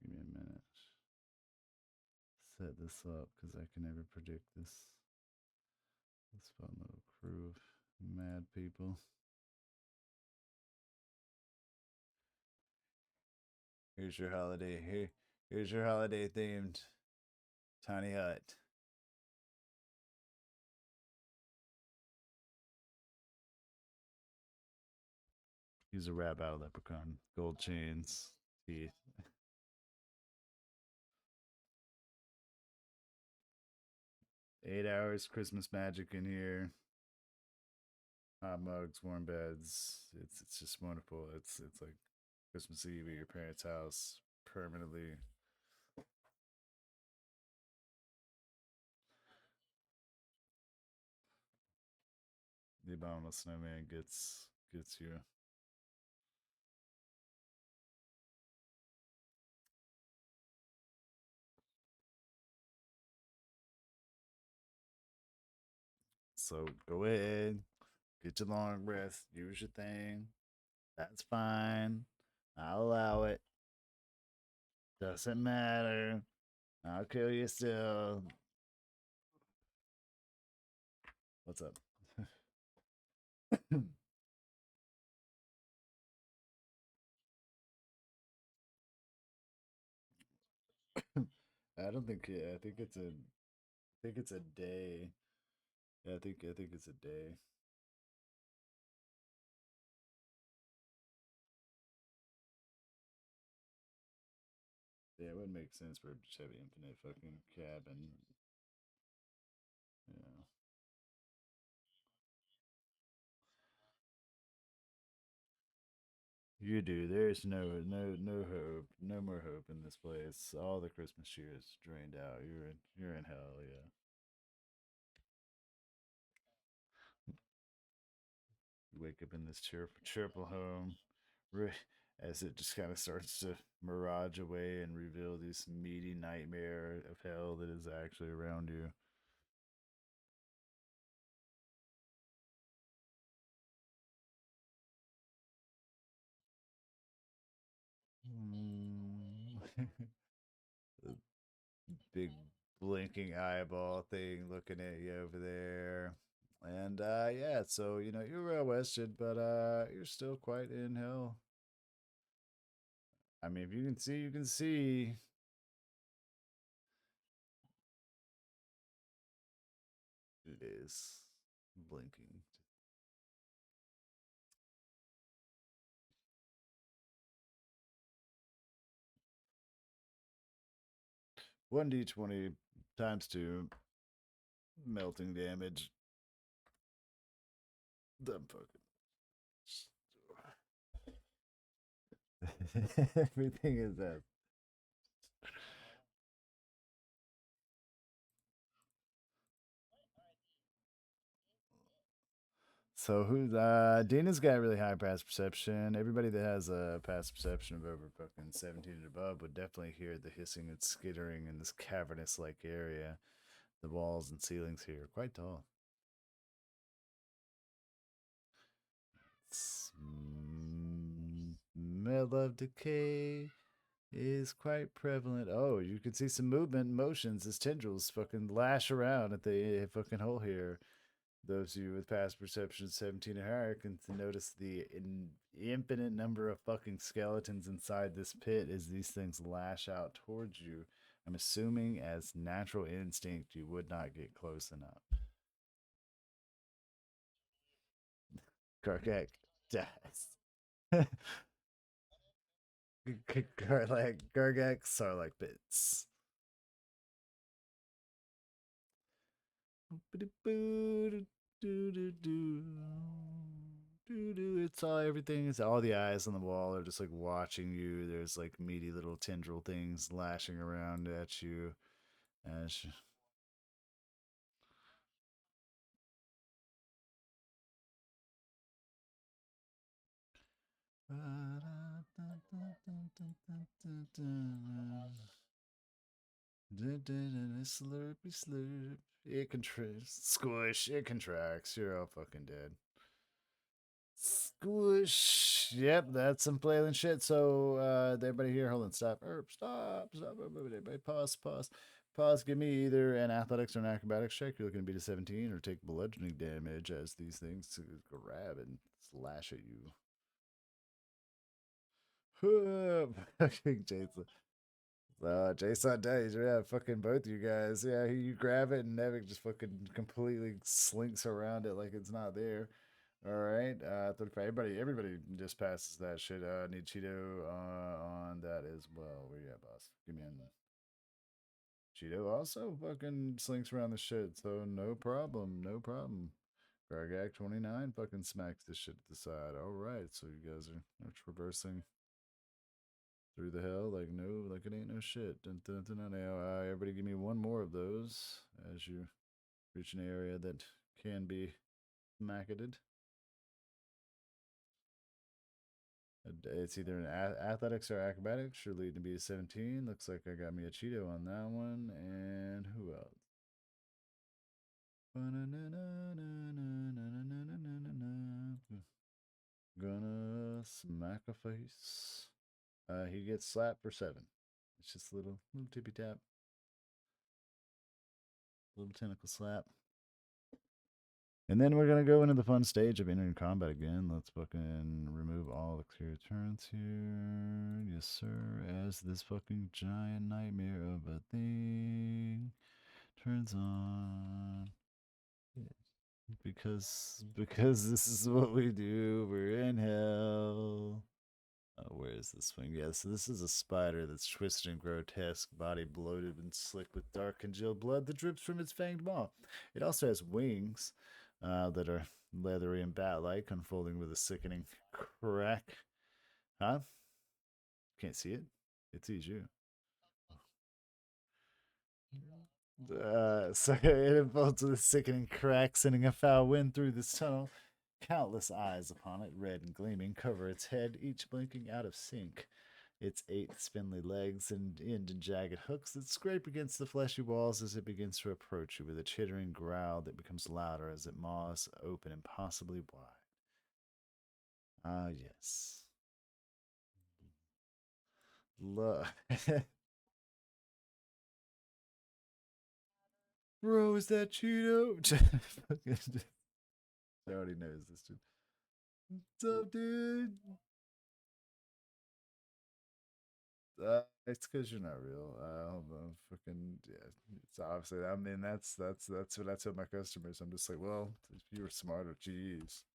Give me a minute. Set this up because I can never predict this. This fun little crew of mad people. Here's your holiday. Here's your holiday themed tiny hut. He's a rap battle leprechaun. Gold chains, teeth. 8 hours Christmas magic in here. Hot mugs, warm beds. It's just wonderful. It's like Christmas Eve at your parents' house permanently. The abominable snowman gets you. So go ahead, get your long rest, use your thing. That's fine. I'll allow it. Doesn't matter. I'll kill you still. What's up? I don't think. I think it's a. I think it's a day. Yeah, I think it's a day. Yeah, it wouldn't make sense for it to just have an infinite fucking cabin. Yeah. You do. There's no hope. No more hope in this place. All the Christmas cheer is drained out. You're in hell, yeah. You wake up in this cheerful home, as it just kind of starts to mirage away and reveal this meaty nightmare of hell that is actually around you. Mm. Big blinking eyeball thing looking at you over there. And yeah, so you're well rested, but you're still quite in hell. I mean, if you can see, you can see. It is blinking. 1d20 times 2 melting damage. Dumb fucking. Everything is that. So who's Dina's got really high pass perception. Everybody that has a pass perception of over fucking 17 and above would definitely hear the hissing and skittering in this cavernous like area. The walls and ceilings here are quite tall. Smell of decay is quite prevalent. Oh, you can see some movement and motions as tendrils fucking lash around at the fucking hole here. Those of you with past perception 17 or higher can notice the infinite number of fucking skeletons inside this pit as these things lash out towards you. I'm assuming as natural instinct you would not get close enough. Gargak dies. Gargax are like bits. It's all everything. It's all the eyes on the wall are just like watching you. There's like meaty little tendril things lashing around at you. As slurpy slurp. It contracts. Squish. It contracts. You're all fucking dead. Squish. Yep, that's some flailing shit. So, everybody here, hold on, stop. Stop. Everybody, pause. Give me either an athletics or an acrobatics check. You're looking to beat a 17 or take bludgeoning damage as these things grab and slash at you. Fucking Jason. Jason dies. Yeah, fucking both you guys. Yeah, you grab it and Nevik just fucking completely slinks around it like it's not there. All right, 35. Everybody just passes that shit. Need Cheeto on that as well. Where you at, boss? Give me a Cheeto. Also, fucking slinks around the shit, so no problem, no problem. Gargak 29 fucking smacks this shit to the side. All right, so you guys are traversing through the hell like no, like it ain't no shit. Dun, dun, dun, dun. Now, everybody, give me one more of those as you reach an area that can be macketed. It's either an athletics or acrobatics. You're leading to be a 17. Looks like I got me a Cheeto on that one. And who else? Smack a face. He gets slapped for 7. It's just a little tippy tap, little tentacle slap. And then we're gonna go into the fun stage of entering combat again. Let's fucking remove all the clear turns here. Yes, sir. As this fucking giant nightmare of a thing turns on. Because this is what we do. We're in hell. Where is this thing? Yeah, so this is a spider that's twisted and grotesque, body bloated and slick with dark congealed blood that drips from its fanged maw. It also has wings that are leathery and bat-like, unfolding with a sickening crack. Huh? Can't see it? It sees you. So it unfolds with a sickening crack, sending a foul wind through this tunnel. Countless eyes upon it, red and gleaming, cover its head, each blinking out of sync. Its 8 spindly legs and end in jagged hooks that scrape against the fleshy walls as it begins to approach you with a chittering growl that becomes louder as it maws open impossibly wide. Ah, yes. Look. Bro, is that Cheeto? I already knows this dude. What's up, dude? It's because you're not real. Fucking yeah. It's obviously. I mean, that's what I tell my customers. I'm just like, well, if you were smarter, geez.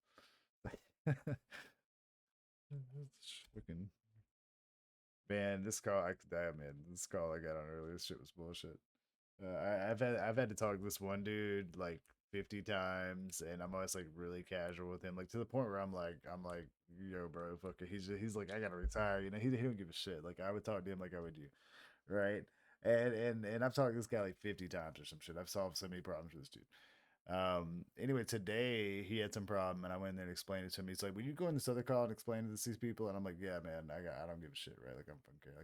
Fucking man, this call I damn man, this call I got on earlier, this shit was bullshit. I've had to talk to this one dude like 50 times, and I'm always like really casual with him, like to the point where I'm like, yo, bro, fuck it. He's like, I gotta retire. He don't give a shit. Like I would talk to him like I would you, right? And I've talked to this guy like 50 times or some shit. I've solved so many problems with this dude. Anyway, today he had some problem, and I went in there and explained it to him. He's like, "Will you go in this other call and explain it to these people?" And I'm like, "Yeah, man, I don't give a shit, right? Like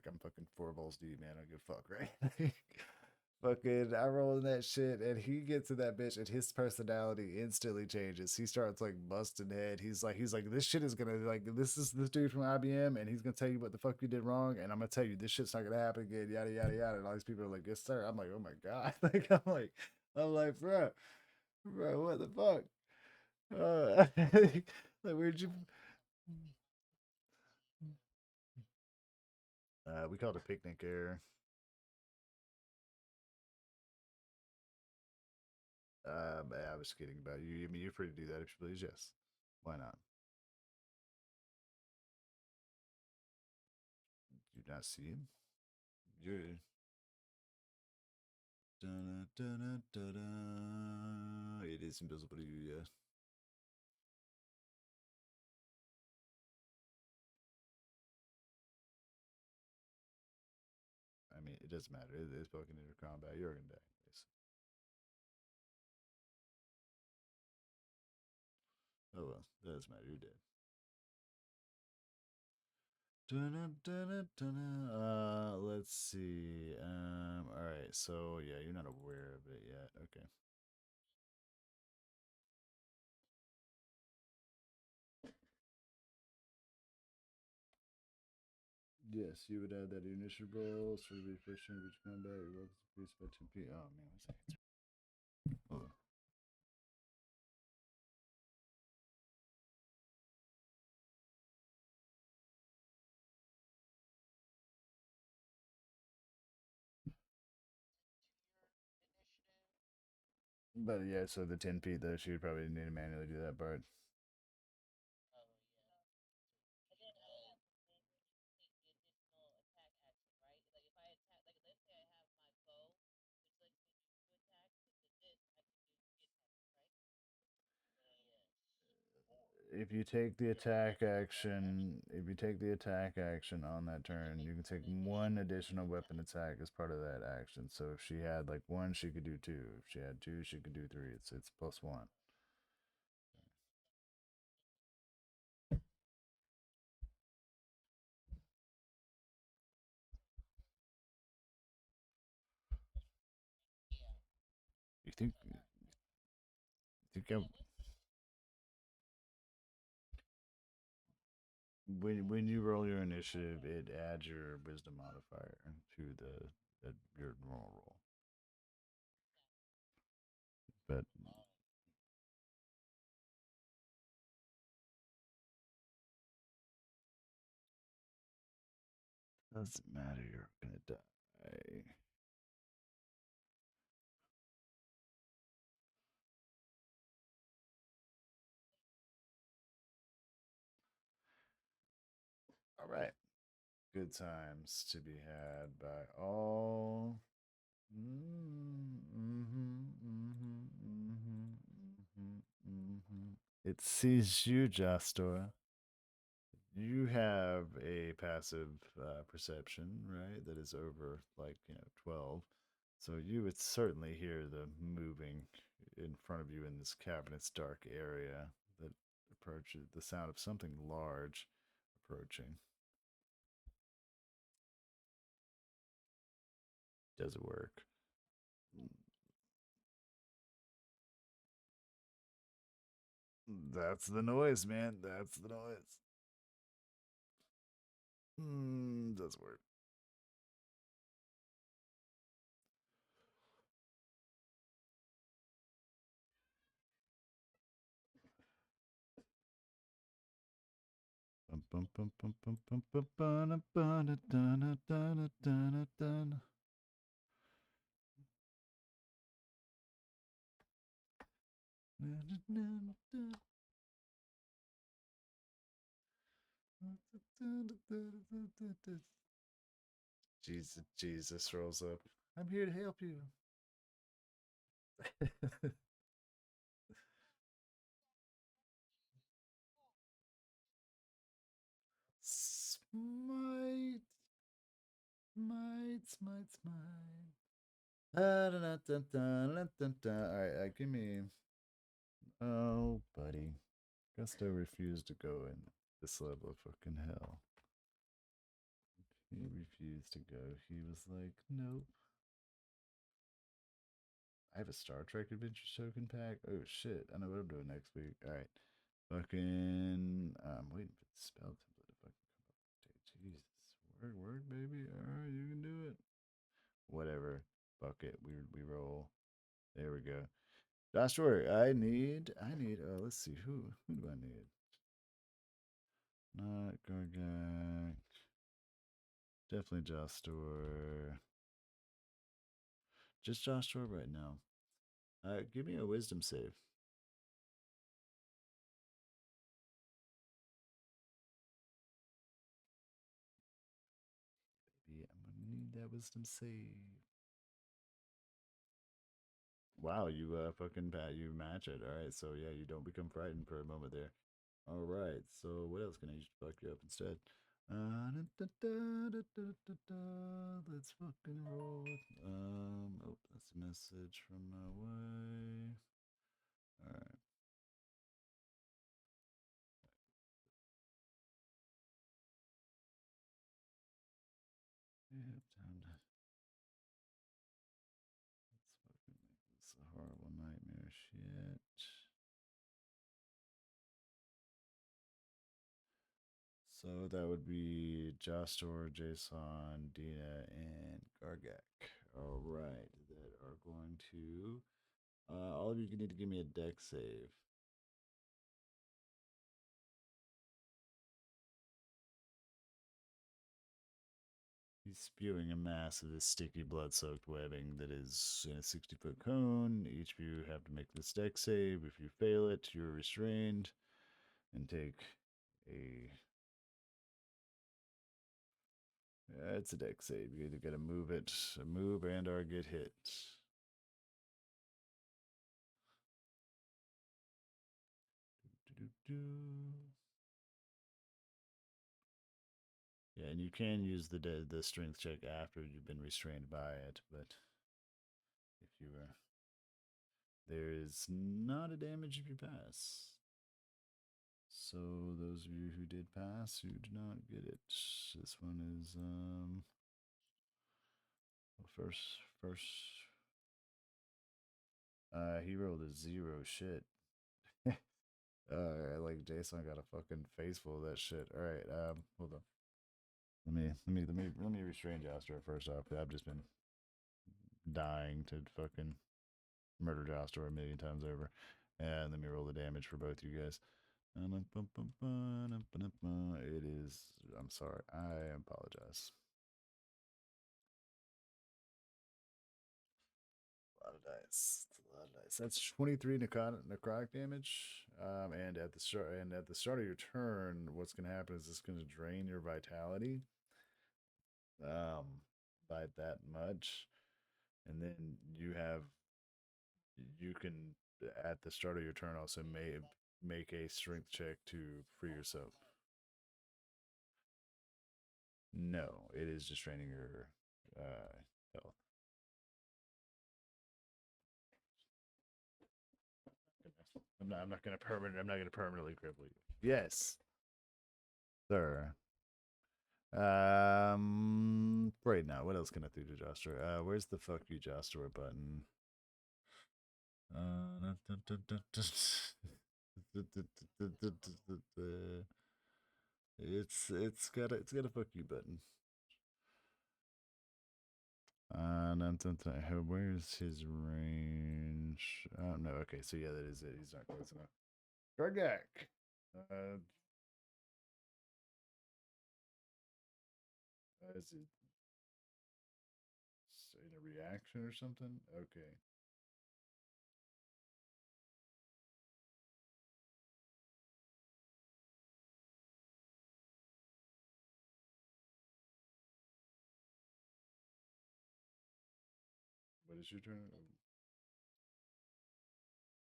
I'm fucking 4 balls deep, man. I don't give a fuck, right?" Fucking, I roll in that shit, and he gets in that bitch, and his personality instantly changes. He starts like busting head. He's like, this shit is gonna like, this is this dude from IBM, and he's gonna tell you what the fuck you did wrong, and I'm gonna tell you this shit's not gonna happen again, yada yada yada. And all these people are like, yes sir. I'm like, oh my god, I'm like, bro, what the fuck? Like, where'd you? We called it picnic air. I was kidding about you. I mean, you're free to do that if you please. Yes. Why not? You not see him? You're. Da, da, da, da, da. It is invisible to you, yeah. I mean, it doesn't matter. It's fucking inter combat. You're gonna die. Oh well, that doesn't matter. You're dead. Let's see. All right. So yeah, you're not aware of it yet. Okay. Yes, you would add that initial roll, so the first turn of each combat, your weapons increase by 2 p. Oh man, hold on. But yeah, so the 10 feet though, she would probably need to manually do that part. If you take the attack action on that turn, you can take one additional weapon attack as part of that action. So if she had like one, she could do two. If she had two, she could do three. It's plus one. You think I when you roll your initiative, it adds your wisdom modifier to your normal roll. But doesn't matter. You're gonna die. All right. Good times to be had by all. It sees you, Jastor. You have a passive perception, right? That is over like 12. So you would certainly hear the moving in front of you in this cavernous dark area that approaches the sound of something large approaching. Does it work? That's the noise, man. That's the noise. Does work. Jesus rolls up. I'm here to help you. Smite, smite, smite, smite. All right, give me. Oh, buddy. Gusto refused to go in this level of fucking hell. He refused to go. He was like, nope. I have a Star Trek Adventure token pack. Oh shit! I know what I'm doing next week. All right, fucking. I'm waiting for the spell template to fucking come up. Jesus, word, baby. All right, you can do it. Whatever. Fuck it. We roll. There we go. Joshua, I need. Let's see. Who do I need? Not Gargak. Definitely Joshua. Just Joshua right now. Give me a wisdom save. Baby, I'm gonna need that wisdom save. Wow, you fucking pat you match it. All right, so yeah, you don't become frightened for a moment there. All right, so what else can I use to fuck you up instead? Let's fucking roll. Oh, that's a message from my wife. All right. We have time to. Let's fucking make this a horrible nightmare shit. So that would be Jostor, Jason, Dina, and Gargak. All right, that are going to. All of you need to give me a deck save. He's spewing a mass of this sticky, blood soaked webbing that is in a 60-foot cone. Each of you have to make this deck save. If you fail it, you're restrained and take a. It's a deck save. You either got to move it, move, and or get hit. Yeah, and you can use the strength check after you've been restrained by it, but if you are, there is not a damage if you pass. So those of you who did pass, you do not get it. This one is well, first he rolled a 0 shit. Like Jason got a fucking face full of that shit. All right, hold on. Let me restrain Joster first off. I've just been dying to fucking murder Joster a million times over. And let me roll the damage for both you guys. It is. I'm sorry. I apologize. A lot of dice. A lot of dice. That's 23 necrotic damage. And at the start of your turn, what's going to happen is it's going to drain your vitality. By that much, and then you can at the start of your turn also make a strength check to free yourself. No, it is just draining your health. I'm not gonna permanently cripple you. Yes, sir. Right now, what else can I do to Joster? Where's the fuck you Joster button? It's got a fuck you button. Where's his range? Oh no, okay, so yeah, that is it. He's not close enough. Gargak. Is it in a reaction or something? Okay. What is your turn?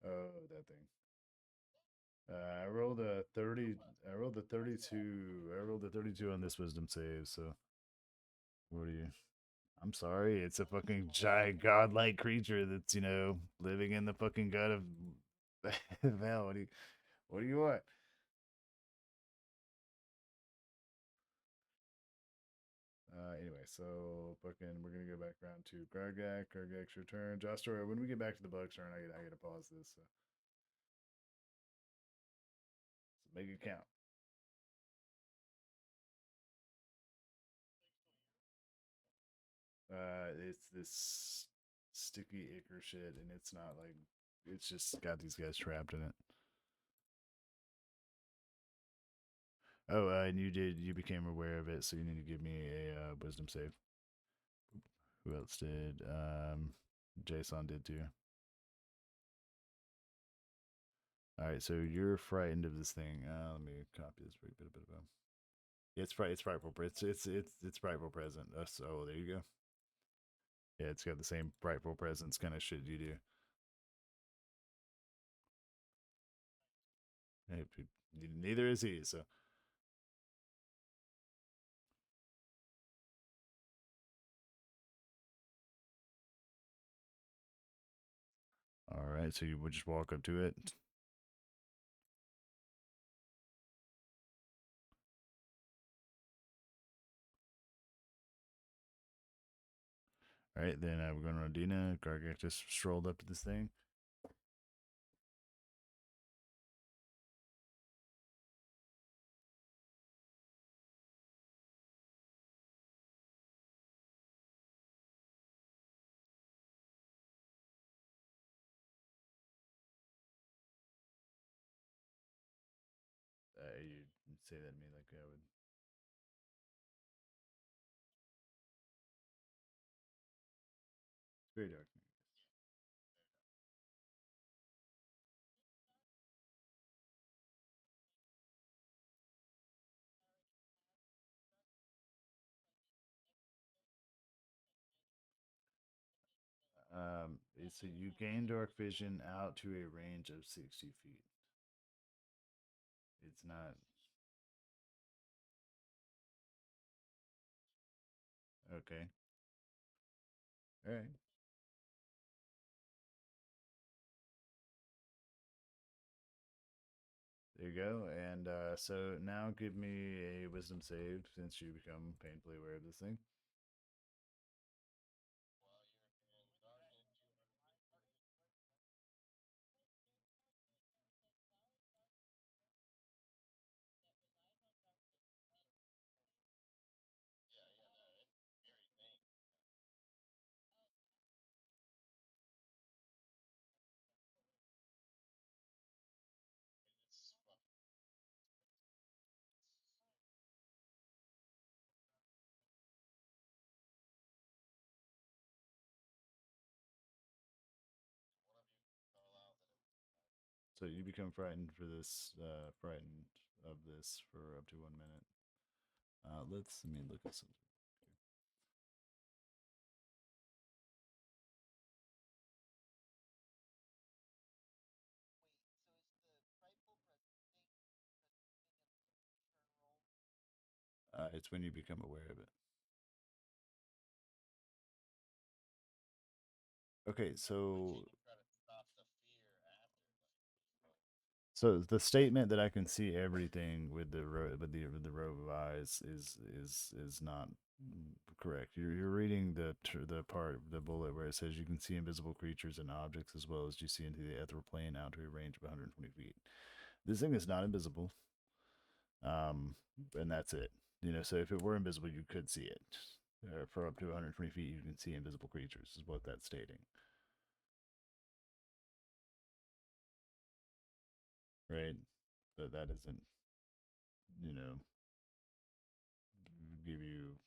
Oh, that thing. I rolled a 30. I rolled a 32. I rolled a 32 on this wisdom save. So, what are you? I'm sorry. It's a fucking giant godlike creature that's living in the fucking gut of hell. What do you want? Anyway, so fucking, we're gonna go back around to Gargak. Gargak's your turn. Jostor, when we get back to the bug's turn, I gotta pause this. So make it count. It's this sticky ichor shit, and it's not like it's just got these guys trapped in it. Oh, and you became aware of it, so you need to give me a wisdom save. Who else did? Jason did too. All right, so you're frightened of this thing. Let me copy this for you. Bit of it's frightful. It's frightful present. So there you go. Yeah, it's got the same frightful presence kind of shit you do. Hey, neither is he. So all right, so you would just walk up to it. All right, then we're going to Rodina. Gargak just strolled up to this thing. You say that to me like I would. It's very dark. It's you gain dark vision out to a range of 60 feet. It's not okay. All right, there you go. And so now give me a wisdom save since you become painfully aware of this thing. So you become frightened for this, frightened of this for up to 1 minute. Let me look at something. It's when you become aware of it. Okay, so the statement that I can see everything with the robe of eyes is not correct. You're reading the part the bullet where it says you can see invisible creatures and objects as well as you see into the ethereal plane out to a range of 120 feet. This thing is not invisible, um, and that's it. So if it were invisible, you could see it. For up to 120 feet, you can see invisible creatures. Is what that's stating, right? But that doesn't, you know, give you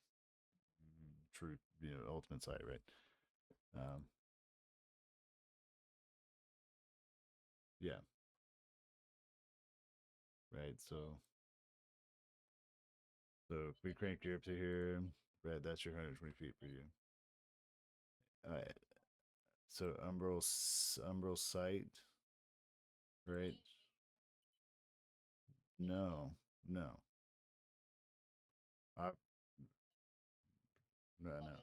true, ultimate sight, right? Um, yeah, right. So if we crank you up to here, right, that's your 120 feet for you. All right. So umbral sight, right? No, no, I, no, no.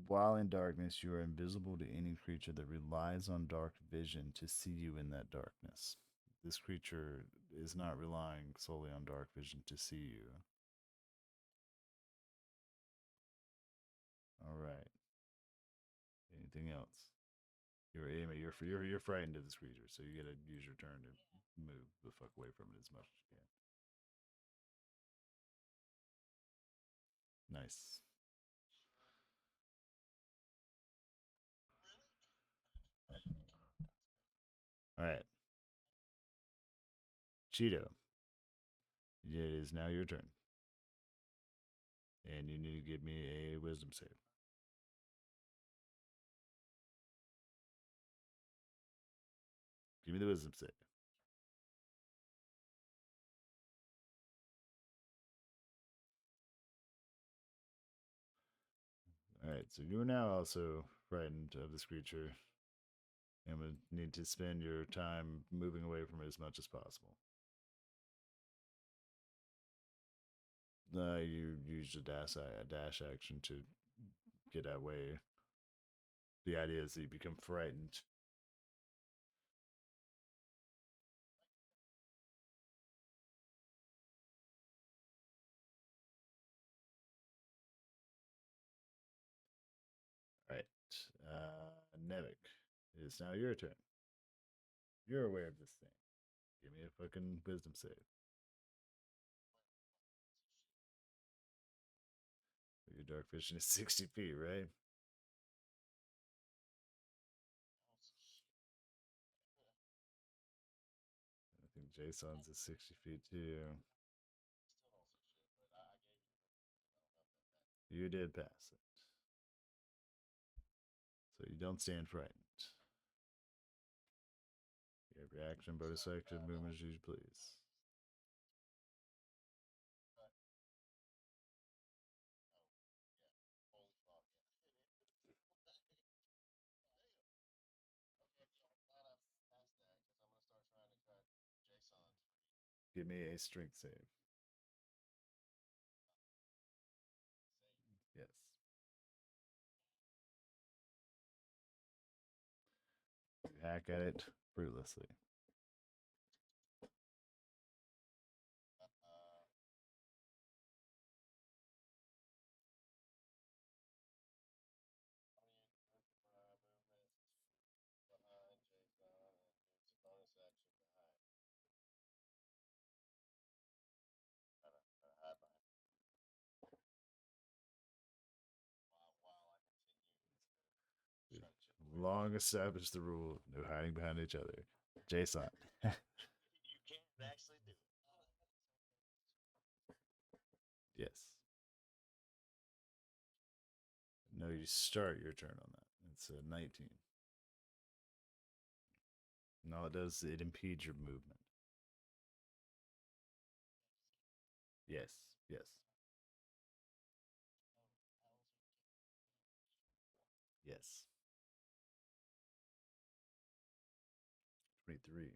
While in darkness, you are invisible to any creature that relies on dark vision to see you in that darkness. This creature is not relying solely on dark vision to see you. All right. Anything else? You're frightened of this creature, so you gotta use your turn to move the fuck away from it as much as you can. Nice. All right, Cheeto. It is now your turn, and you need to give me a wisdom save. Give me the wisdom save. All right, so you are now also frightened of this creature and would need to spend your time moving away from it as much as possible. You use a dash action to get away. The idea is that you become frightened. All right, Nevik, it is now your turn. You're aware of this thing. Give me a fucking wisdom save. Your dark vision is 60 feet, right? I think Jason's is 60 feet too. You did pass it. So you don't stand frightened. You have your action, bonus action, movement as you please. Give me a strength save. Yes. You hack at it fruitlessly. Long established the rule no hiding behind each other. Jason. Yes. No, you start your turn on that. It's a 19. No, it does. It impedes your movement. Yes. Yes. Yes. 23.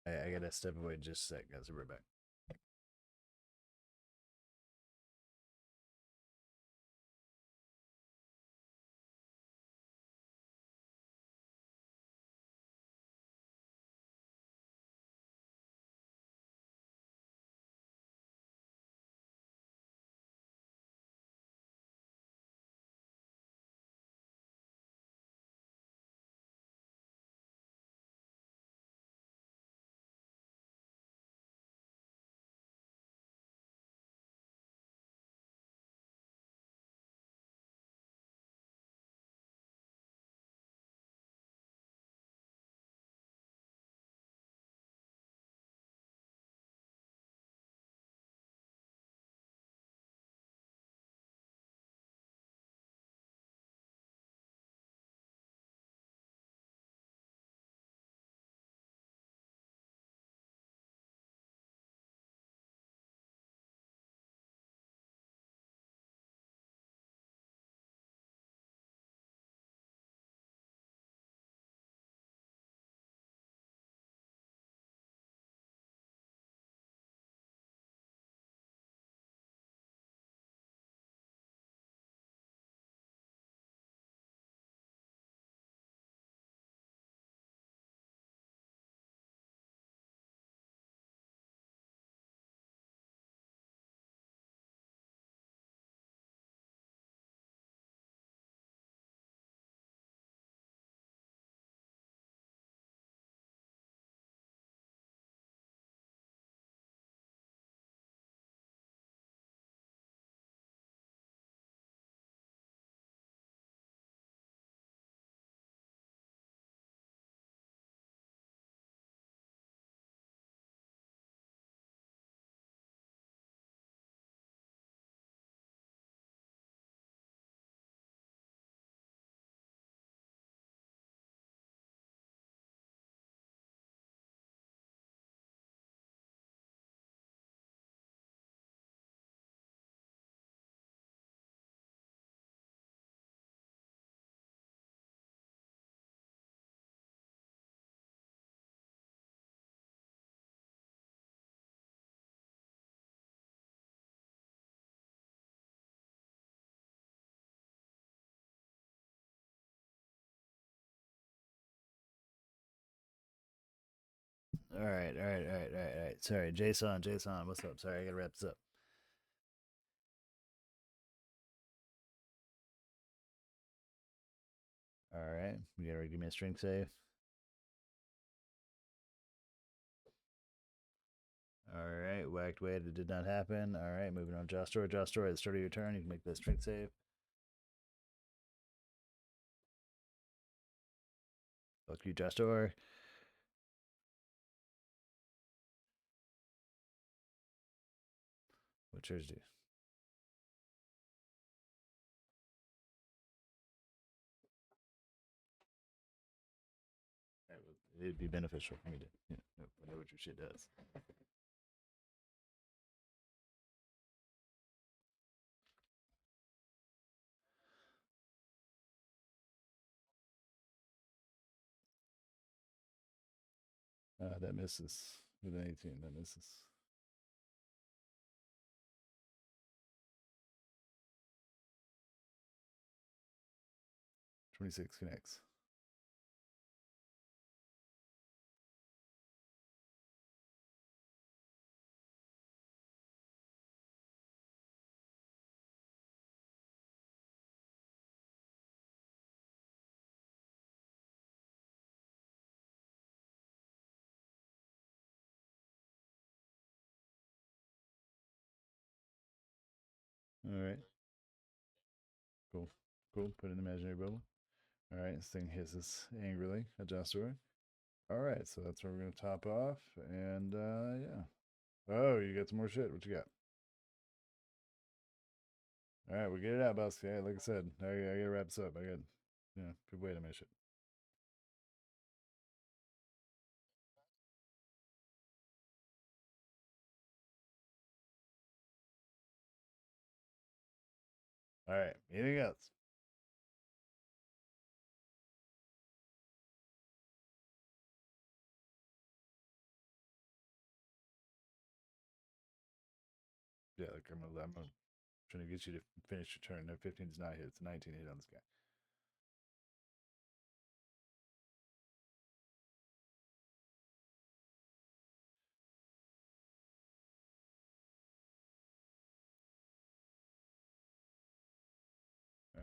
I gotta step away just a sec, guys. I'll be right back. All right, all right, all right, all right, all right. Sorry, Jason, Jason, what's up? Sorry, I gotta wrap this up. All right, you gotta give me a strength save. All right, whacked away. It did not happen. All right, moving on. Jostor, Jostor, at the start of your turn, you can make that strength save. Fuck you, Jostor. What yours do? It'd be beneficial for me to, know what your shit does. That misses with an 18. That misses. 26 connects. All right. Cool. Cool. Put an imaginary bubble. All right. This thing hisses angrily at Jostor. All right. So that's where we're going to top off. And yeah. Oh, you got some more shit. What you got? All right. We get it out, boss. Yeah. Like I said, I got to wrap this up. I got, people wait a minute. Shit. All right. Anything else? Yeah. Like I'm trying to get you to finish your turn. No, 15 does not hit. It's a 19 hit on this guy.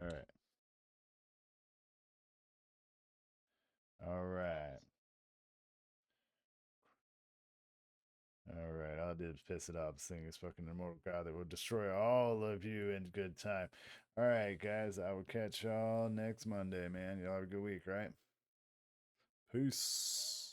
All right. All right. All right. All I did was piss it off. This thing is fucking immortal god that will destroy all of you in good time. All right, guys. I will catch y'all next Monday, man. Y'all have a good week, right? Peace.